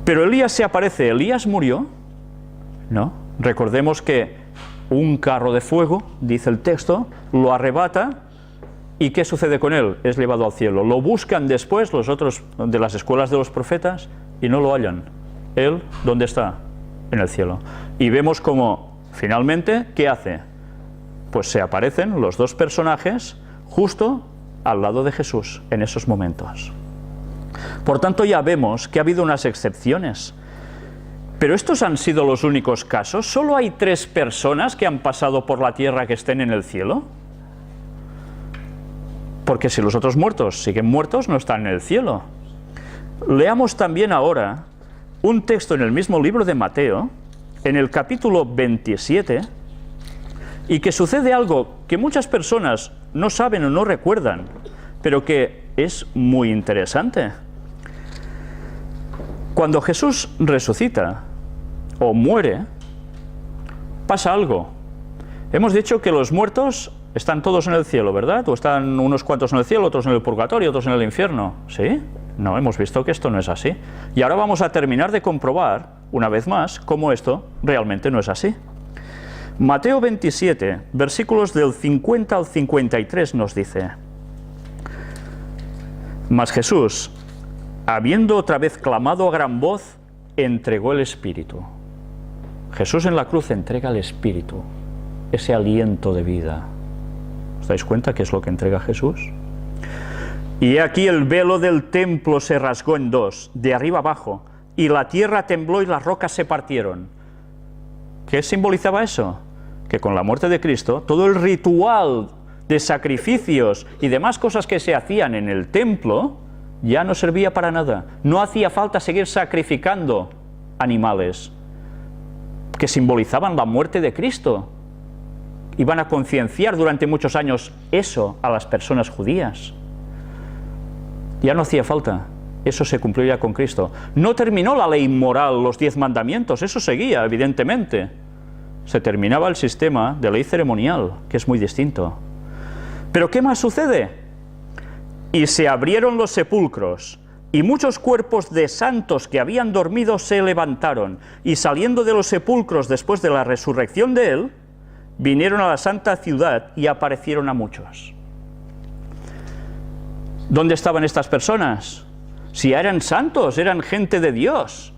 Pero Elías se aparece. ¿Elías murió? No. Recordemos que un carro de fuego, dice el texto, lo arrebata. ¿Y qué sucede con él? Es llevado al cielo. Lo buscan después los otros de las escuelas de los profetas y no lo hallan. Él, ¿dónde está? En el cielo. Y vemos cómo, finalmente, ¿qué hace? Pues se aparecen los dos personajes justo al lado de Jesús en esos momentos. Por tanto, ya vemos que ha habido unas excepciones. Pero estos han sido los únicos casos. ¿Solo hay 3 personas que han pasado por la tierra que estén en el cielo? Porque si los otros muertos siguen muertos, no están en el cielo. Leamos también ahora un texto en el mismo libro de Mateo, en el capítulo 27, y que sucede algo que muchas personas no saben o no recuerdan, pero que es muy interesante. Cuando Jesús resucita o muere, pasa algo. Hemos dicho que los muertos están todos en el cielo, ¿verdad? O están unos cuantos en el cielo, otros en el purgatorio, otros en el infierno. ¿Sí? No, hemos visto que esto no es así. Y ahora vamos a terminar de comprobar, una vez más, cómo esto realmente no es así. Mateo 27, versículos del 50 al 53 nos dice: Mas Jesús, habiendo otra vez clamado a gran voz, entregó el Espíritu. Jesús en la cruz entrega el Espíritu, ese aliento de vida. ¿Os dais cuenta qué es lo que entrega Jesús? Y aquí el velo del templo se rasgó en 2, de arriba abajo, y la tierra tembló y las rocas se partieron. ¿Qué simbolizaba eso? Que con la muerte de Cristo, todo el ritual de sacrificios y demás cosas que se hacían en el templo ya no servía para nada. No hacía falta seguir sacrificando animales que simbolizaban la muerte de Cristo. Iban a concienciar durante muchos años eso a las personas judías. Ya no hacía falta. Eso se cumplió ya con Cristo. No terminó la ley moral, los 10 mandamientos, eso seguía, evidentemente. Se terminaba el sistema de ley ceremonial, que es muy distinto. ¿Pero qué más sucede? Y se abrieron los sepulcros, y muchos cuerpos de santos que habían dormido se levantaron, y saliendo de los sepulcros después de la resurrección de él, vinieron a la santa ciudad y aparecieron a muchos. ¿Dónde estaban estas personas? Si ya eran santos, eran gente de Dios.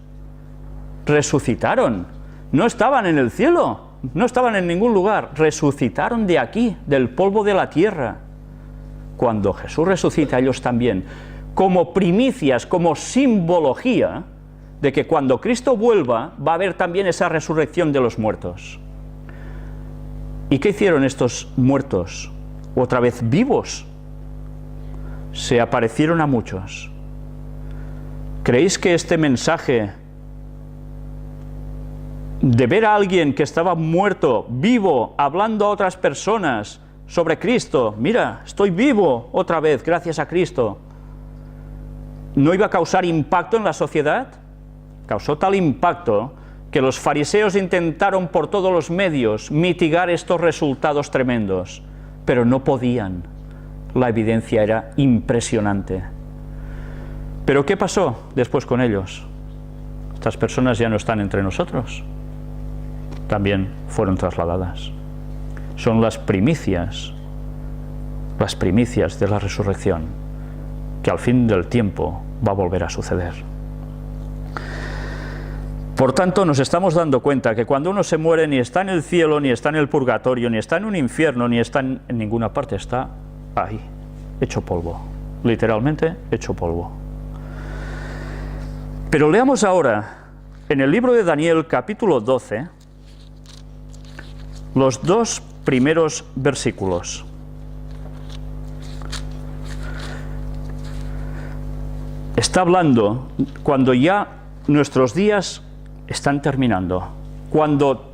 Resucitaron. No estaban en el cielo, no estaban en ningún lugar. Resucitaron de aquí, del polvo de la tierra. Cuando Jesús resucita, ellos también, como primicias, como simbología de que cuando Cristo vuelva, va a haber también esa resurrección de los muertos. ¿Y qué hicieron estos muertos? Otra vez vivos. Se aparecieron a muchos. ¿Creéis que este mensaje de ver a alguien que estaba muerto, vivo, hablando a otras personas sobre Cristo, mira, estoy vivo otra vez gracias a Cristo, no iba a causar impacto en la sociedad? Causó tal impacto que los fariseos intentaron por todos los medios mitigar estos resultados tremendos, pero no podían. La evidencia era impresionante. ¿Pero qué pasó después con ellos? Estas personas ya no están entre nosotros. También fueron trasladadas. Son las primicias de la resurrección, que al fin del tiempo va a volver a suceder. Por tanto, nos estamos dando cuenta que cuando uno se muere ni está en el cielo, ni está en el purgatorio, ni está en un infierno, ni está en ninguna parte, está ahí, hecho polvo, literalmente hecho polvo. Pero leamos ahora, en el libro de Daniel, capítulo 12, los 2 primeros versículos. Está hablando cuando ya nuestros días están terminando, cuando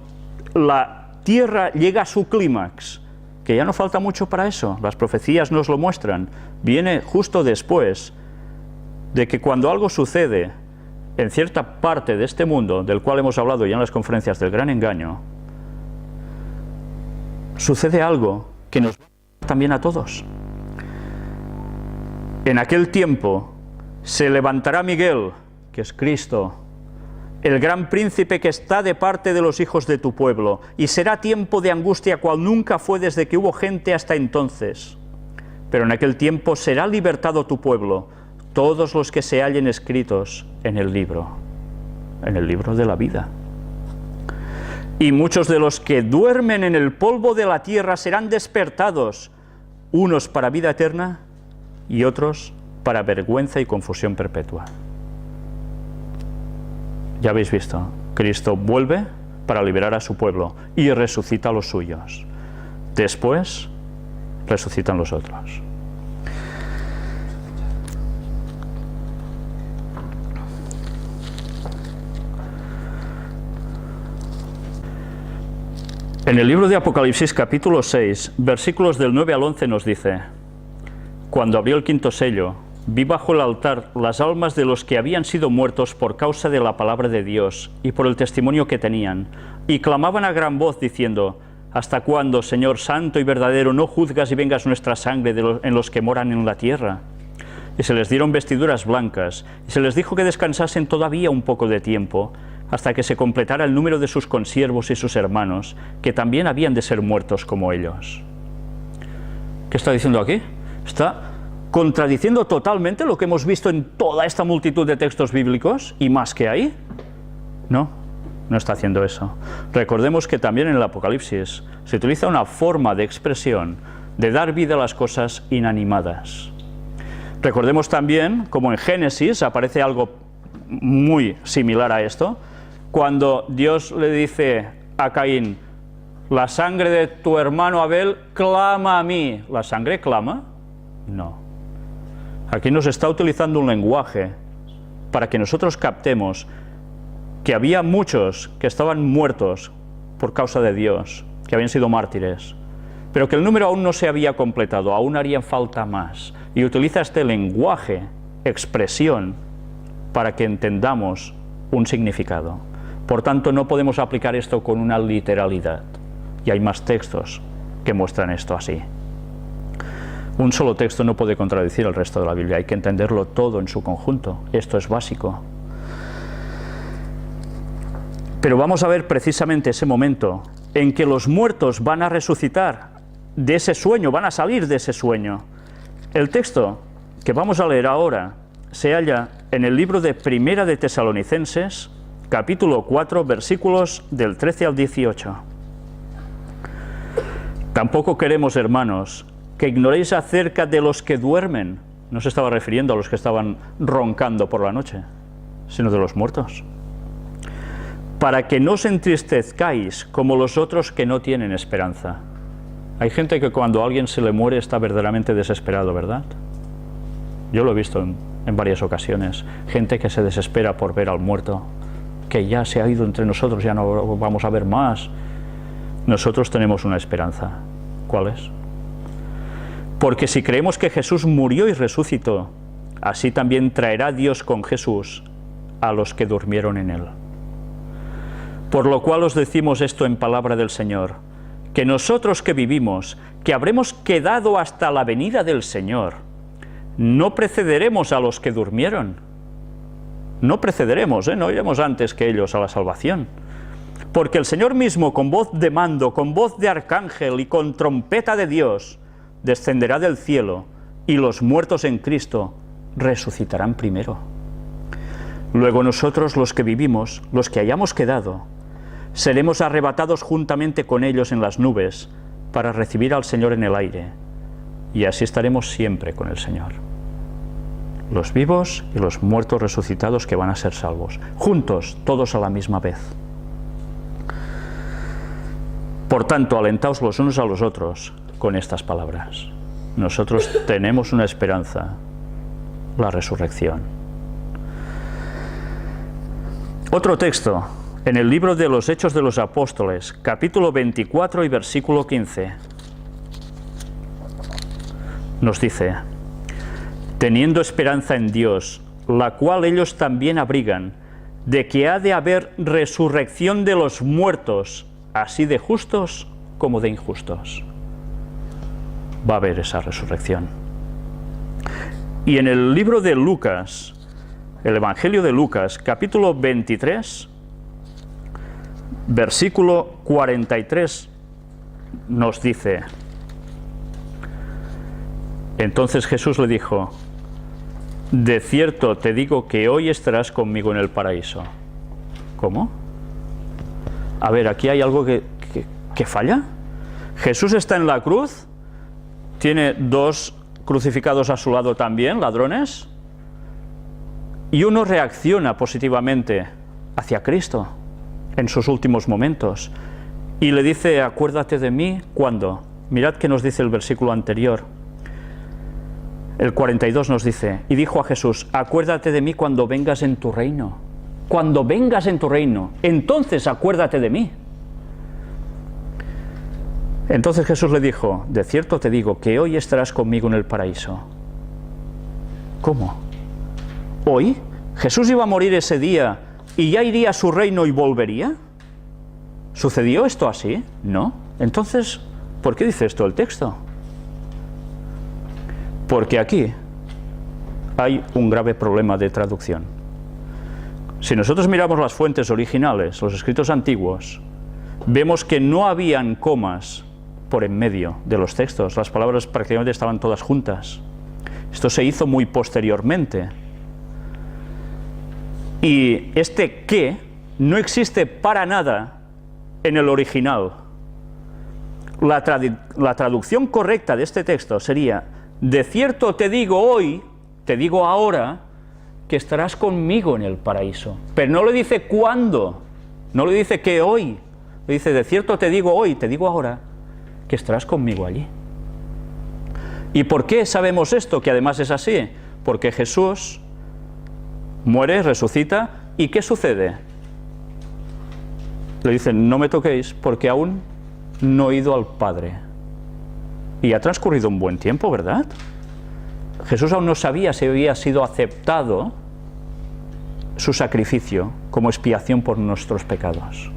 la tierra llega a su clímax, que ya no falta mucho para eso, las profecías nos lo muestran, viene justo después de que cuando algo sucede en cierta parte de este mundo, del cual hemos hablado ya en las conferencias del gran engaño, sucede algo que nos también a todos. En aquel tiempo se levantará Miguel, que es Cristo, el gran príncipe que está de parte de los hijos de tu pueblo, y será tiempo de angustia cual nunca fue desde que hubo gente hasta entonces. Pero en aquel tiempo será libertado tu pueblo, todos los que se hallen escritos en el libro de la vida. Y muchos de los que duermen en el polvo de la tierra serán despertados, unos para vida eterna y otros para vergüenza y confusión perpetua. Ya habéis visto, Cristo vuelve para liberar a su pueblo y resucita a los suyos. Después resucitan los otros. En el libro de Apocalipsis capítulo 6, versículos del 9 al 11 nos dice: Cuando abrió el quinto sello, vi bajo el altar las almas de los que habían sido muertos por causa de la palabra de Dios y por el testimonio que tenían, y clamaban a gran voz diciendo: ¿Hasta cuándo, Señor santo y verdadero, no juzgas y vengas nuestra sangre en los que moran en la tierra? Y se les dieron vestiduras blancas, y se les dijo que descansasen todavía un poco de tiempo, hasta que se completara el número de sus consiervos y sus hermanos, que también habían de ser muertos como ellos. ¿Qué está diciendo aquí? Está contradiciendo totalmente lo que hemos visto en toda esta multitud de textos bíblicos, y más que ahí. No está haciendo eso. Recordemos que también en el Apocalipsis se utiliza una forma de expresión de dar vida a las cosas inanimadas. Recordemos también, como en Génesis aparece algo muy similar a esto, cuando Dios le dice a Caín: la sangre de tu hermano Abel clama a mí. ¿La sangre clama? No. Aquí nos está utilizando un lenguaje para que nosotros captemos que había muchos que estaban muertos por causa de Dios, que habían sido mártires, pero que el número aún no se había completado, aún harían falta más. Y utiliza este lenguaje, expresión, para que entendamos un significado. Por tanto, no podemos aplicar esto con una literalidad, y hay más textos que muestran esto así. Un solo texto no puede contradecir el resto de la Biblia, hay que entenderlo todo en su conjunto, esto es básico. Pero vamos a ver precisamente ese momento en que los muertos van a resucitar de ese sueño, van a salir de ese sueño. El texto que vamos a leer ahora se halla en el libro de Primera de Tesalonicenses, capítulo 4, versículos del 13 al 18. Tampoco queremos, hermanos, que ignoréis acerca de los que duermen. No se estaba refiriendo a los que estaban roncando por la noche, sino de los muertos. Para que no os entristezcáis como los otros que no tienen esperanza. Hay gente que cuando a alguien se le muere está verdaderamente desesperado, ¿verdad? Yo lo he visto en varias ocasiones. Gente que se desespera por ver al muerto, que ya se ha ido entre nosotros, ya no vamos a ver más. Nosotros tenemos una esperanza. ¿Cuál es? Porque si creemos que Jesús murió y resucitó, así también traerá Dios con Jesús a los que durmieron en él. Por lo cual os decimos esto en palabra del Señor, que nosotros que vivimos, que habremos quedado hasta la venida del Señor, no precederemos a los que durmieron. No precederemos, no iremos antes que ellos a la salvación. Porque el Señor mismo, con voz de mando, con voz de arcángel y con trompeta de Dios, descenderá del cielo, y los muertos en Cristo resucitarán primero. Luego nosotros, los que vivimos, los que hayamos quedado, seremos arrebatados juntamente con ellos en las nubes para recibir al Señor en el aire, y así estaremos siempre con el Señor. Los vivos y los muertos resucitados que van a ser salvos, juntos, todos a la misma vez. Por tanto, alentaos los unos a los otros con estas palabras. Nosotros tenemos una esperanza, la resurrección. Otro texto, en el libro de los Hechos de los Apóstoles, capítulo 24 y versículo 15, nos dice: teniendo esperanza en Dios, la cual ellos también abrigan, de que ha de haber resurrección de los muertos, así de justos como de injustos. va a haber esa resurrección. Y en el libro de Lucas, el Evangelio de Lucas, capítulo 23, versículo 43, nos dice: entonces Jesús le dijo: de cierto te digo que hoy estarás conmigo en el paraíso. ¿Cómo? A ver, aquí hay algo que falla. Jesús está en la cruz, tiene dos crucificados a su lado también, ladrones, y uno reacciona positivamente hacia Cristo en sus últimos momentos y le dice: acuérdate de mí, ¿cuándo? Mirad qué nos dice el versículo anterior. El 42 nos dice: y dijo a Jesús: acuérdate de mí cuando vengas en tu reino. Cuando vengas en tu reino, entonces acuérdate de mí. Entonces Jesús le dijo: de cierto te digo que hoy estarás conmigo en el paraíso. ¿Cómo? ¿Hoy? ¿Jesús iba a morir ese día y ya iría a su reino y volvería? ¿Sucedió esto así? No. Entonces, ¿por qué dice esto el texto? Porque aquí hay un grave problema de traducción. Si nosotros miramos las fuentes originales, los escritos antiguos, vemos que no habían comas por en medio de los textos. Las palabras prácticamente estaban todas juntas. Esto se hizo muy posteriormente. Y este "que" no existe para nada en el original. La traducción correcta de este texto sería: de cierto te digo hoy, te digo ahora, que estarás conmigo en el paraíso. Pero no le dice cuándo, no le dice que hoy, le dice: de cierto te digo hoy, te digo ahora, que estarás conmigo allí. ¿Y por qué sabemos esto? Que además es así. Porque Jesús muere, resucita, ¿y qué sucede? Le dicen: no me toquéis porque aún no he ido al Padre. Y ha transcurrido un buen tiempo, ¿verdad? Jesús aún no sabía si había sido aceptado su sacrificio como expiación por nuestros pecados.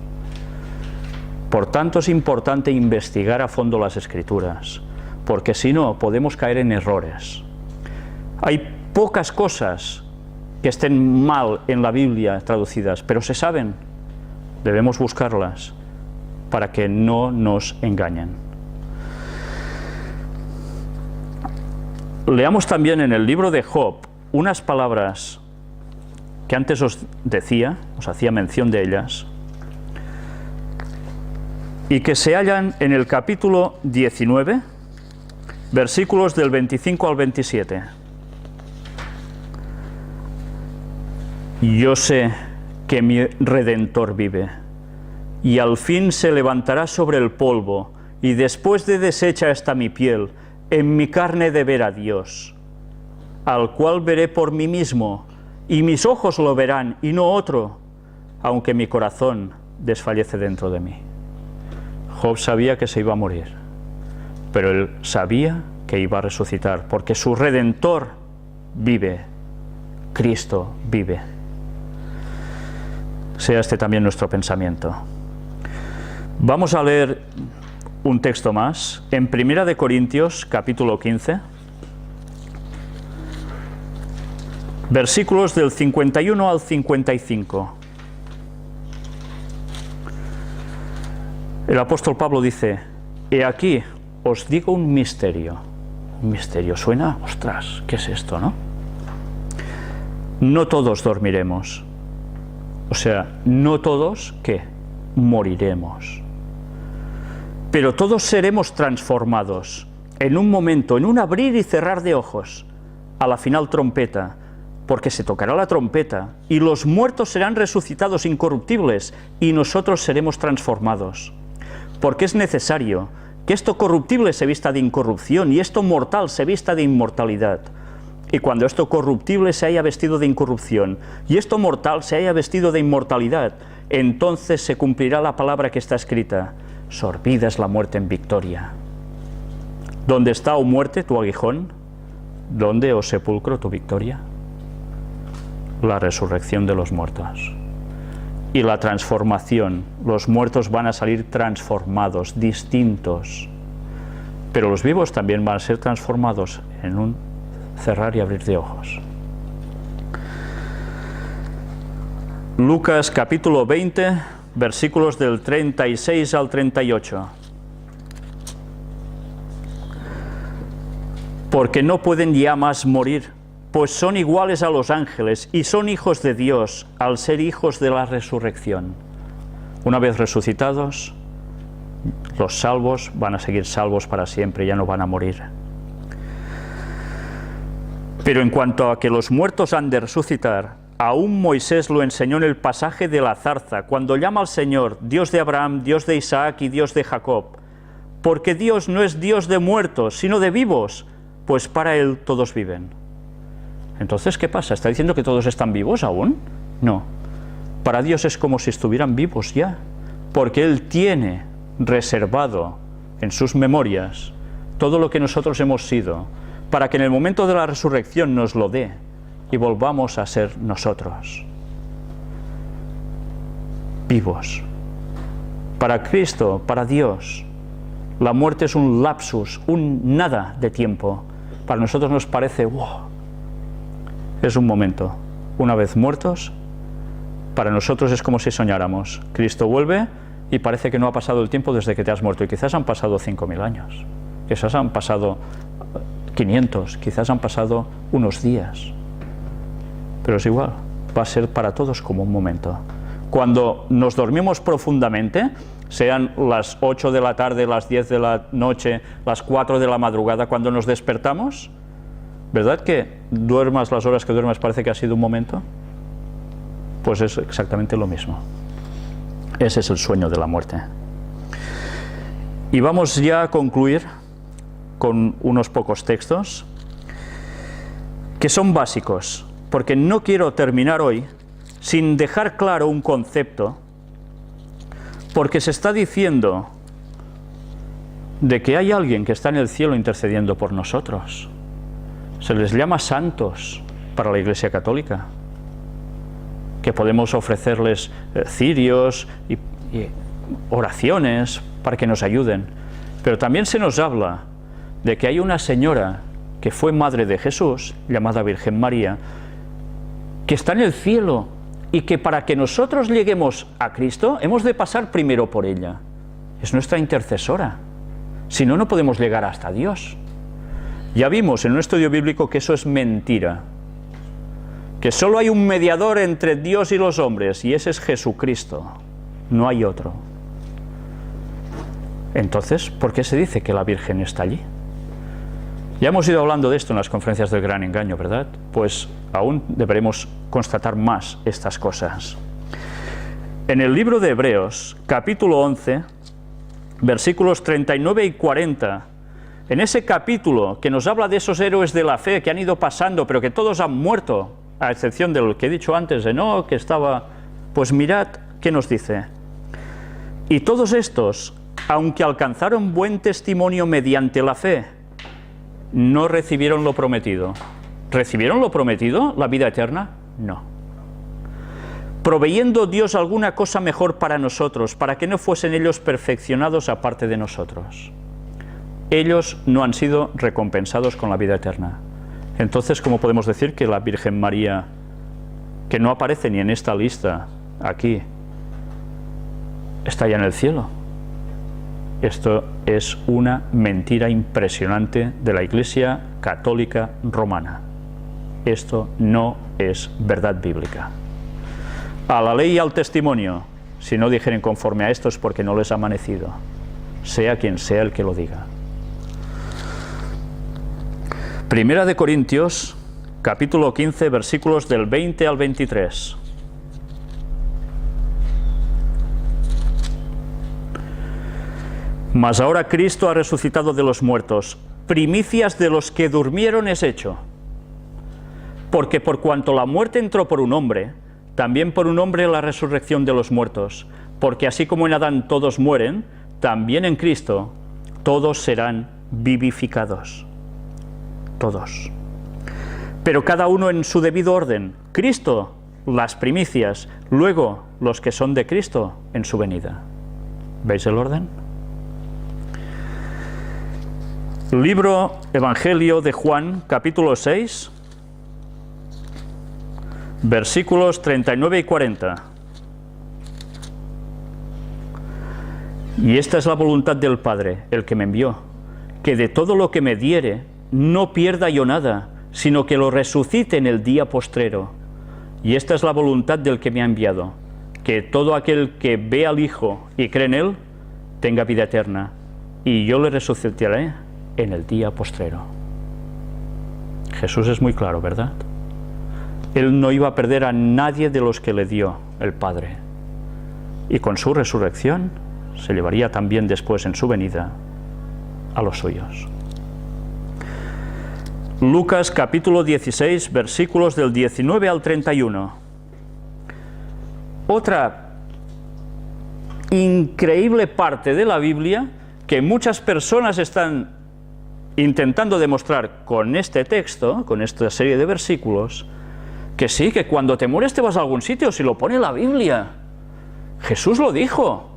Por tanto, es importante investigar a fondo las Escrituras, porque si no, podemos caer en errores. Hay pocas cosas que estén mal en la Biblia traducidas, pero se saben. Debemos buscarlas para que no nos engañen. Leamos también en el libro de Job unas palabras que antes os decía, os hacía mención de ellas, y que se hallan en el capítulo 19, versículos del 25 al 27. Yo sé que mi Redentor vive, y al fin se levantará sobre el polvo, y después de deshecha está mi piel, en mi carne de ver a Dios, al cual veré por mí mismo, y mis ojos lo verán, y no otro, aunque mi corazón desfallece dentro de mí. Job sabía que se iba a morir, pero él sabía que iba a resucitar, porque su Redentor vive, Cristo vive. Sea este también nuestro pensamiento. Vamos a leer un texto más, en 1 Corintios, capítulo 15, versículos del 51 al 55. El apóstol Pablo dice: he aquí, os digo un misterio. Un misterio, suena, ostras, ¿qué es esto, no? No todos dormiremos. O sea, no todos, ¿qué? Moriremos. Pero todos seremos transformados en un momento, en un abrir y cerrar de ojos, a la final trompeta, porque se tocará la trompeta y los muertos serán resucitados incorruptibles y nosotros seremos transformados. Porque es necesario que esto corruptible se vista de incorrupción y esto mortal se vista de inmortalidad. Y cuando esto corruptible se haya vestido de incorrupción y esto mortal se haya vestido de inmortalidad, entonces se cumplirá la palabra que está escrita: sorbida es la muerte en victoria. ¿Dónde está, oh muerte, tu aguijón? ¿Dónde, oh sepulcro, tu victoria? La resurrección de los muertos y la transformación. Los muertos van a salir transformados, distintos, pero los vivos también van a ser transformados en un cerrar y abrir de ojos. Lucas capítulo 20, versículos del 36 al 38. Porque no pueden ya más morir, pues son iguales a los ángeles y son hijos de Dios al ser hijos de la resurrección. Una vez resucitados, los salvos van a seguir salvos para siempre, ya no van a morir. Pero en cuanto a que los muertos han de resucitar, aún Moisés lo enseñó en el pasaje de la zarza, cuando llama al Señor Dios de Abraham, Dios de Isaac y Dios de Jacob, porque Dios no es Dios de muertos, sino de vivos, pues para Él todos viven. Entonces, ¿qué pasa? ¿Está diciendo que todos están vivos aún? No. Para Dios es como si estuvieran vivos ya, porque Él tiene reservado en sus memorias todo lo que nosotros hemos sido, para que en el momento de la resurrección nos lo dé y volvamos a ser nosotros. Vivos. Para Cristo, para Dios, la muerte es un lapsus, un nada de tiempo. Para nosotros nos parece, wow, es un momento. Una vez muertos, para nosotros es como si soñáramos. Cristo vuelve y parece que no ha pasado el tiempo desde que te has muerto, y quizás han pasado 5.000 años, quizás han pasado 500, quizás han pasado unos días, pero es igual, va a ser para todos como un momento. Cuando nos dormimos profundamente, sean las 8 de la tarde, las 10 de la noche, las 4 de la madrugada, cuando nos despertamos, ¿verdad que duermas las horas que duermas parece que ha sido un momento? Pues es exactamente lo mismo. Ese es el sueño de la muerte. Y vamos ya a concluir con unos pocos textos que son básicos, porque no quiero terminar hoy sin dejar claro un concepto, porque se está diciendo de que hay alguien que está en el cielo intercediendo por nosotros. Se les llama santos para la Iglesia Católica, que podemos ofrecerles cirios y oraciones para que nos ayuden. Pero también se nos habla de que hay una señora que fue madre de Jesús, llamada Virgen María, que está en el cielo, y que para que nosotros lleguemos a Cristo hemos de pasar primero por ella. Es nuestra intercesora. Si no, no podemos llegar hasta Dios. Ya vimos en un estudio bíblico que eso es mentira, que solo hay un mediador entre Dios y los hombres, y ese es Jesucristo, no hay otro. Entonces, ¿por qué se dice que la Virgen está allí? Ya hemos ido hablando de esto en las conferencias del Gran Engaño, ¿verdad? Pues aún deberemos constatar más estas cosas. En el libro de Hebreos, capítulo 11, versículos 39 y 40, en ese capítulo que nos habla de esos héroes de la fe que han ido pasando, pero que todos han muerto, a excepción de lo que he dicho antes de Enoc, que estaba, pues mirad qué nos dice. Y todos estos, aunque alcanzaron buen testimonio mediante la fe, no recibieron lo prometido. ¿Recibieron lo prometido, la vida eterna? No. Proveyendo Dios alguna cosa mejor para nosotros, para que no fuesen ellos perfeccionados aparte de nosotros. Ellos no han sido recompensados con la vida eterna. Entonces, ¿cómo podemos decir que la Virgen María, que no aparece ni en esta lista aquí, está ya en el cielo? Esto es una mentira impresionante de la Iglesia Católica Romana. Esto no es verdad bíblica. A la ley y al testimonio, si no dijeren conforme a esto es porque no les ha amanecido, sea quien sea el que lo diga. Primera de Corintios, capítulo 15, versículos del 20 al 23. Mas ahora Cristo ha resucitado de los muertos, primicias de los que durmieron es hecho. Porque por cuanto la muerte entró por un hombre, también por un hombre la resurrección de los muertos. Porque así como en Adán todos mueren, también en Cristo todos serán vivificados. Todos. Pero cada uno en su debido orden. Cristo, las primicias, luego los que son de Cristo en su venida. ¿Veis el orden? Libro Evangelio de Juan, capítulo 6, versículos 39 y 40. Y esta es la voluntad del Padre, el que me envió, que de todo lo que me diere no pierda yo nada, sino que lo resucite en el día postrero. Y esta es la voluntad del que me ha enviado, que todo aquel que ve al Hijo y cree en Él, tenga vida eterna, y yo le resucitaré en el día postrero. Jesús es muy claro, ¿verdad? Él no iba a perder a nadie de los que le dio el Padre. Y con su resurrección se llevaría también después en su venida a los suyos. Lucas capítulo 16, versículos del 19 al 31. Otra increíble parte de la Biblia que muchas personas están intentando demostrar con este texto, con esta serie de versículos, que sí, que cuando te mueres te vas a algún sitio, si lo pone la Biblia. Jesús lo dijo.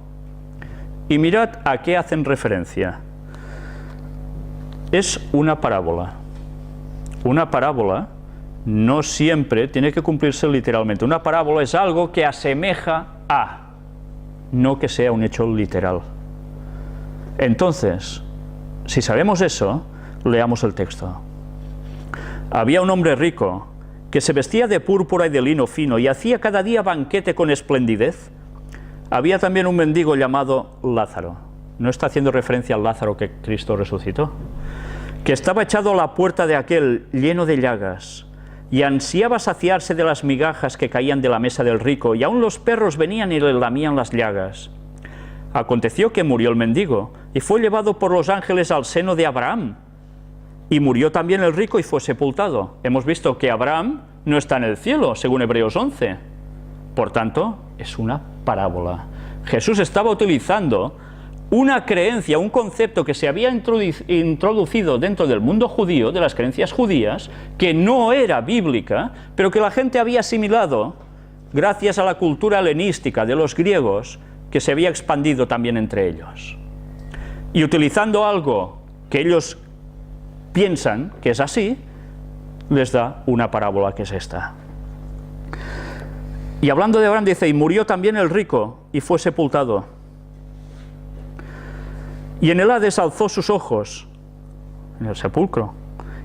Y mirad a qué hacen referencia. Es una parábola. Una parábola no siempre tiene que cumplirse literalmente. Una parábola es algo que asemeja a, no que sea un hecho literal. Entonces, si sabemos eso, leamos el texto. Había un hombre rico que se vestía de púrpura y de lino fino y hacía cada día banquete con esplendidez. Había también un mendigo llamado Lázaro. No está haciendo referencia al Lázaro que Cristo resucitó, que estaba echado a la puerta de aquel lleno de llagas y ansiaba saciarse de las migajas que caían de la mesa del rico, y aun los perros venían y le lamían las llagas. Aconteció que murió el mendigo y fue llevado por los ángeles al seno de Abraham. Y murió también el rico y fue sepultado. Hemos visto que Abraham no está en el cielo, según Hebreos 11. Por tanto, es una parábola. Jesús estaba utilizando una creencia, un concepto que se había introducido dentro del mundo judío, de las creencias judías, que no era bíblica, pero que la gente había asimilado gracias a la cultura helenística de los griegos, que se había expandido también entre ellos. Y utilizando algo que ellos piensan que es así, les da una parábola que es esta. Y hablando de Abraham dice, y murió también el rico y fue sepultado. Y en el Hades alzó sus ojos, en el sepulcro,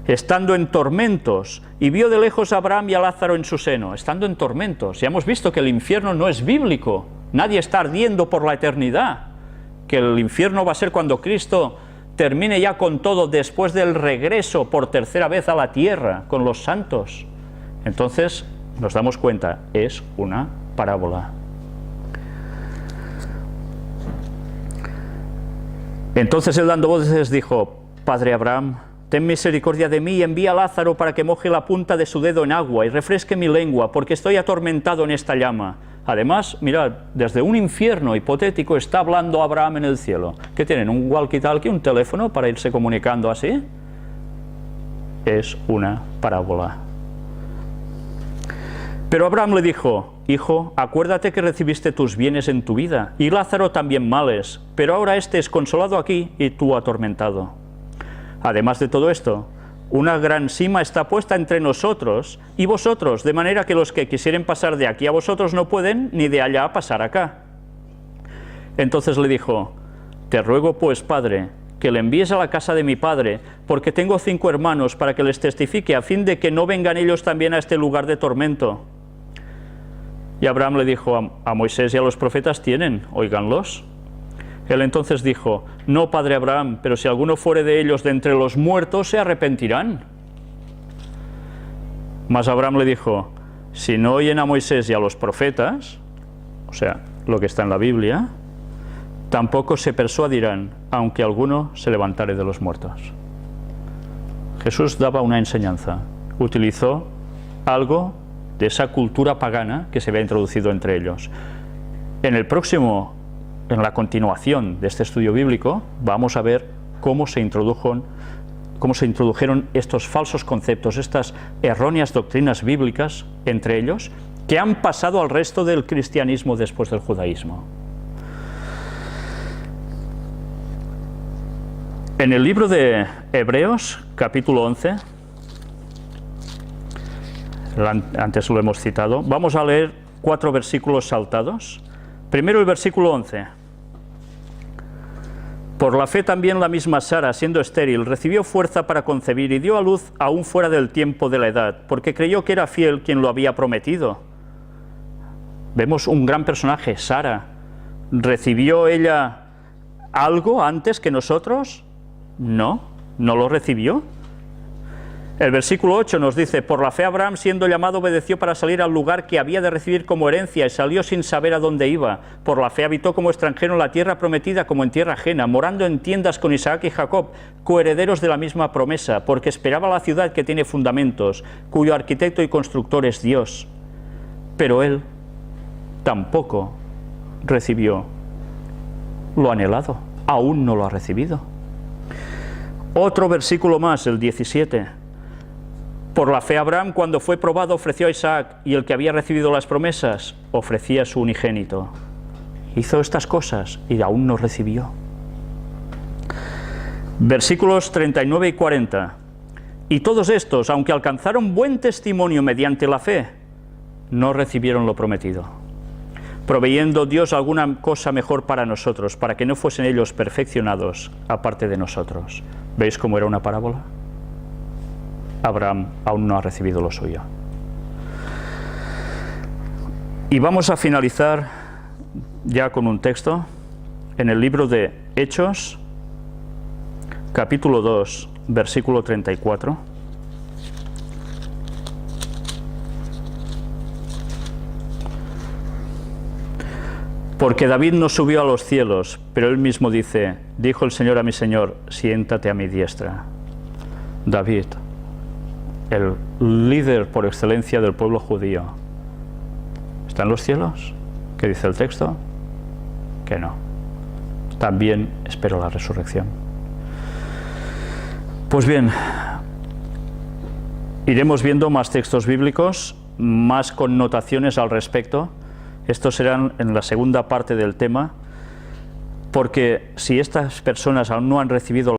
estando en tormentos, y vio de lejos a Abraham y a Lázaro en su seno, estando en tormentos. Ya hemos visto que el infierno no es bíblico, nadie está ardiendo por la eternidad, que el infierno va a ser cuando Cristo termine ya con todo después del regreso por tercera vez a la tierra con los santos. Entonces nos damos cuenta, es una parábola. Entonces él dando voces dijo, Padre Abraham, ten misericordia de mí y envía a Lázaro para que moje la punta de su dedo en agua y refresque mi lengua, porque estoy atormentado en esta llama. Además, mirad, desde un infierno hipotético está hablando Abraham en el cielo. ¿Qué tienen? ¿Un walkie-talkie, un teléfono para irse comunicando así? Es una parábola. Pero Abraham le dijo, Hijo, acuérdate que recibiste tus bienes en tu vida, y Lázaro también males, pero ahora éste es consolado aquí y tú atormentado. Además de todo esto, una gran sima está puesta entre nosotros y vosotros, de manera que los que quisieren pasar de aquí a vosotros no pueden, ni de allá a pasar acá. Entonces le dijo, Te ruego pues, Padre, que le envíes a la casa de mi padre, porque tengo 5 hermanos, para que les testifique, a fin de que no vengan ellos también a este lugar de tormento. Y Abraham le dijo, a Moisés y a los profetas tienen, óiganlos. Él entonces dijo, no, padre Abraham, pero si alguno fuere de ellos de entre los muertos, se arrepentirán. Mas Abraham le dijo, si no oyen a Moisés y a los profetas, o sea, lo que está en la Biblia, tampoco se persuadirán, aunque alguno se levantare de los muertos. Jesús daba una enseñanza, utilizó algo de esa cultura pagana que se había introducido entre ellos. En la continuación de este estudio bíblico, vamos a ver cómo se introdujeron estos falsos conceptos, estas erróneas doctrinas bíblicas entre ellos, que han pasado al resto del cristianismo después del judaísmo. En el libro de Hebreos, capítulo 11, antes lo hemos citado, vamos a leer 4 versículos saltados. Primero el versículo 11. Por la fe también la misma Sara, siendo estéril, recibió fuerza para concebir y dio a luz aún fuera del tiempo de la edad, porque creyó que era fiel quien lo había prometido. Vemos un gran personaje, Sara. ¿Recibió ella algo antes que nosotros? No, no lo recibió. El versículo 8 nos dice, por la fe Abraham, siendo llamado, obedeció para salir al lugar que había de recibir como herencia y salió sin saber a dónde iba. Por la fe habitó como extranjero en la tierra prometida como en tierra ajena, morando en tiendas con Isaac y Jacob, coherederos de la misma promesa, porque esperaba la ciudad que tiene fundamentos, cuyo arquitecto y constructor es Dios. Pero él tampoco recibió lo anhelado, aún no lo ha recibido. Otro versículo más, el 17. Por la fe Abraham, cuando fue probado, ofreció a Isaac, y el que había recibido las promesas ofrecía a su unigénito. Hizo estas cosas y aún no recibió. Versículos 39 y 40. Y todos estos, aunque alcanzaron buen testimonio mediante la fe, no recibieron lo prometido, proveyendo Dios alguna cosa mejor para nosotros, para que no fuesen ellos perfeccionados aparte de nosotros. ¿Veis cómo era una parábola? Abraham aún no ha recibido lo suyo. Y vamos a finalizar ya con un texto en el libro de Hechos, capítulo 2, versículo 34. Porque David no subió a los cielos, pero él mismo dice, dijo el Señor a mi Señor, siéntate a mi diestra. David, el líder por excelencia del pueblo judío, ¿está en los cielos? ¿Qué dice el texto? Que no. También espero la resurrección. Pues bien, iremos viendo más textos bíblicos, más connotaciones al respecto. Estos serán en la segunda parte del tema, porque si estas personas aún no han recibido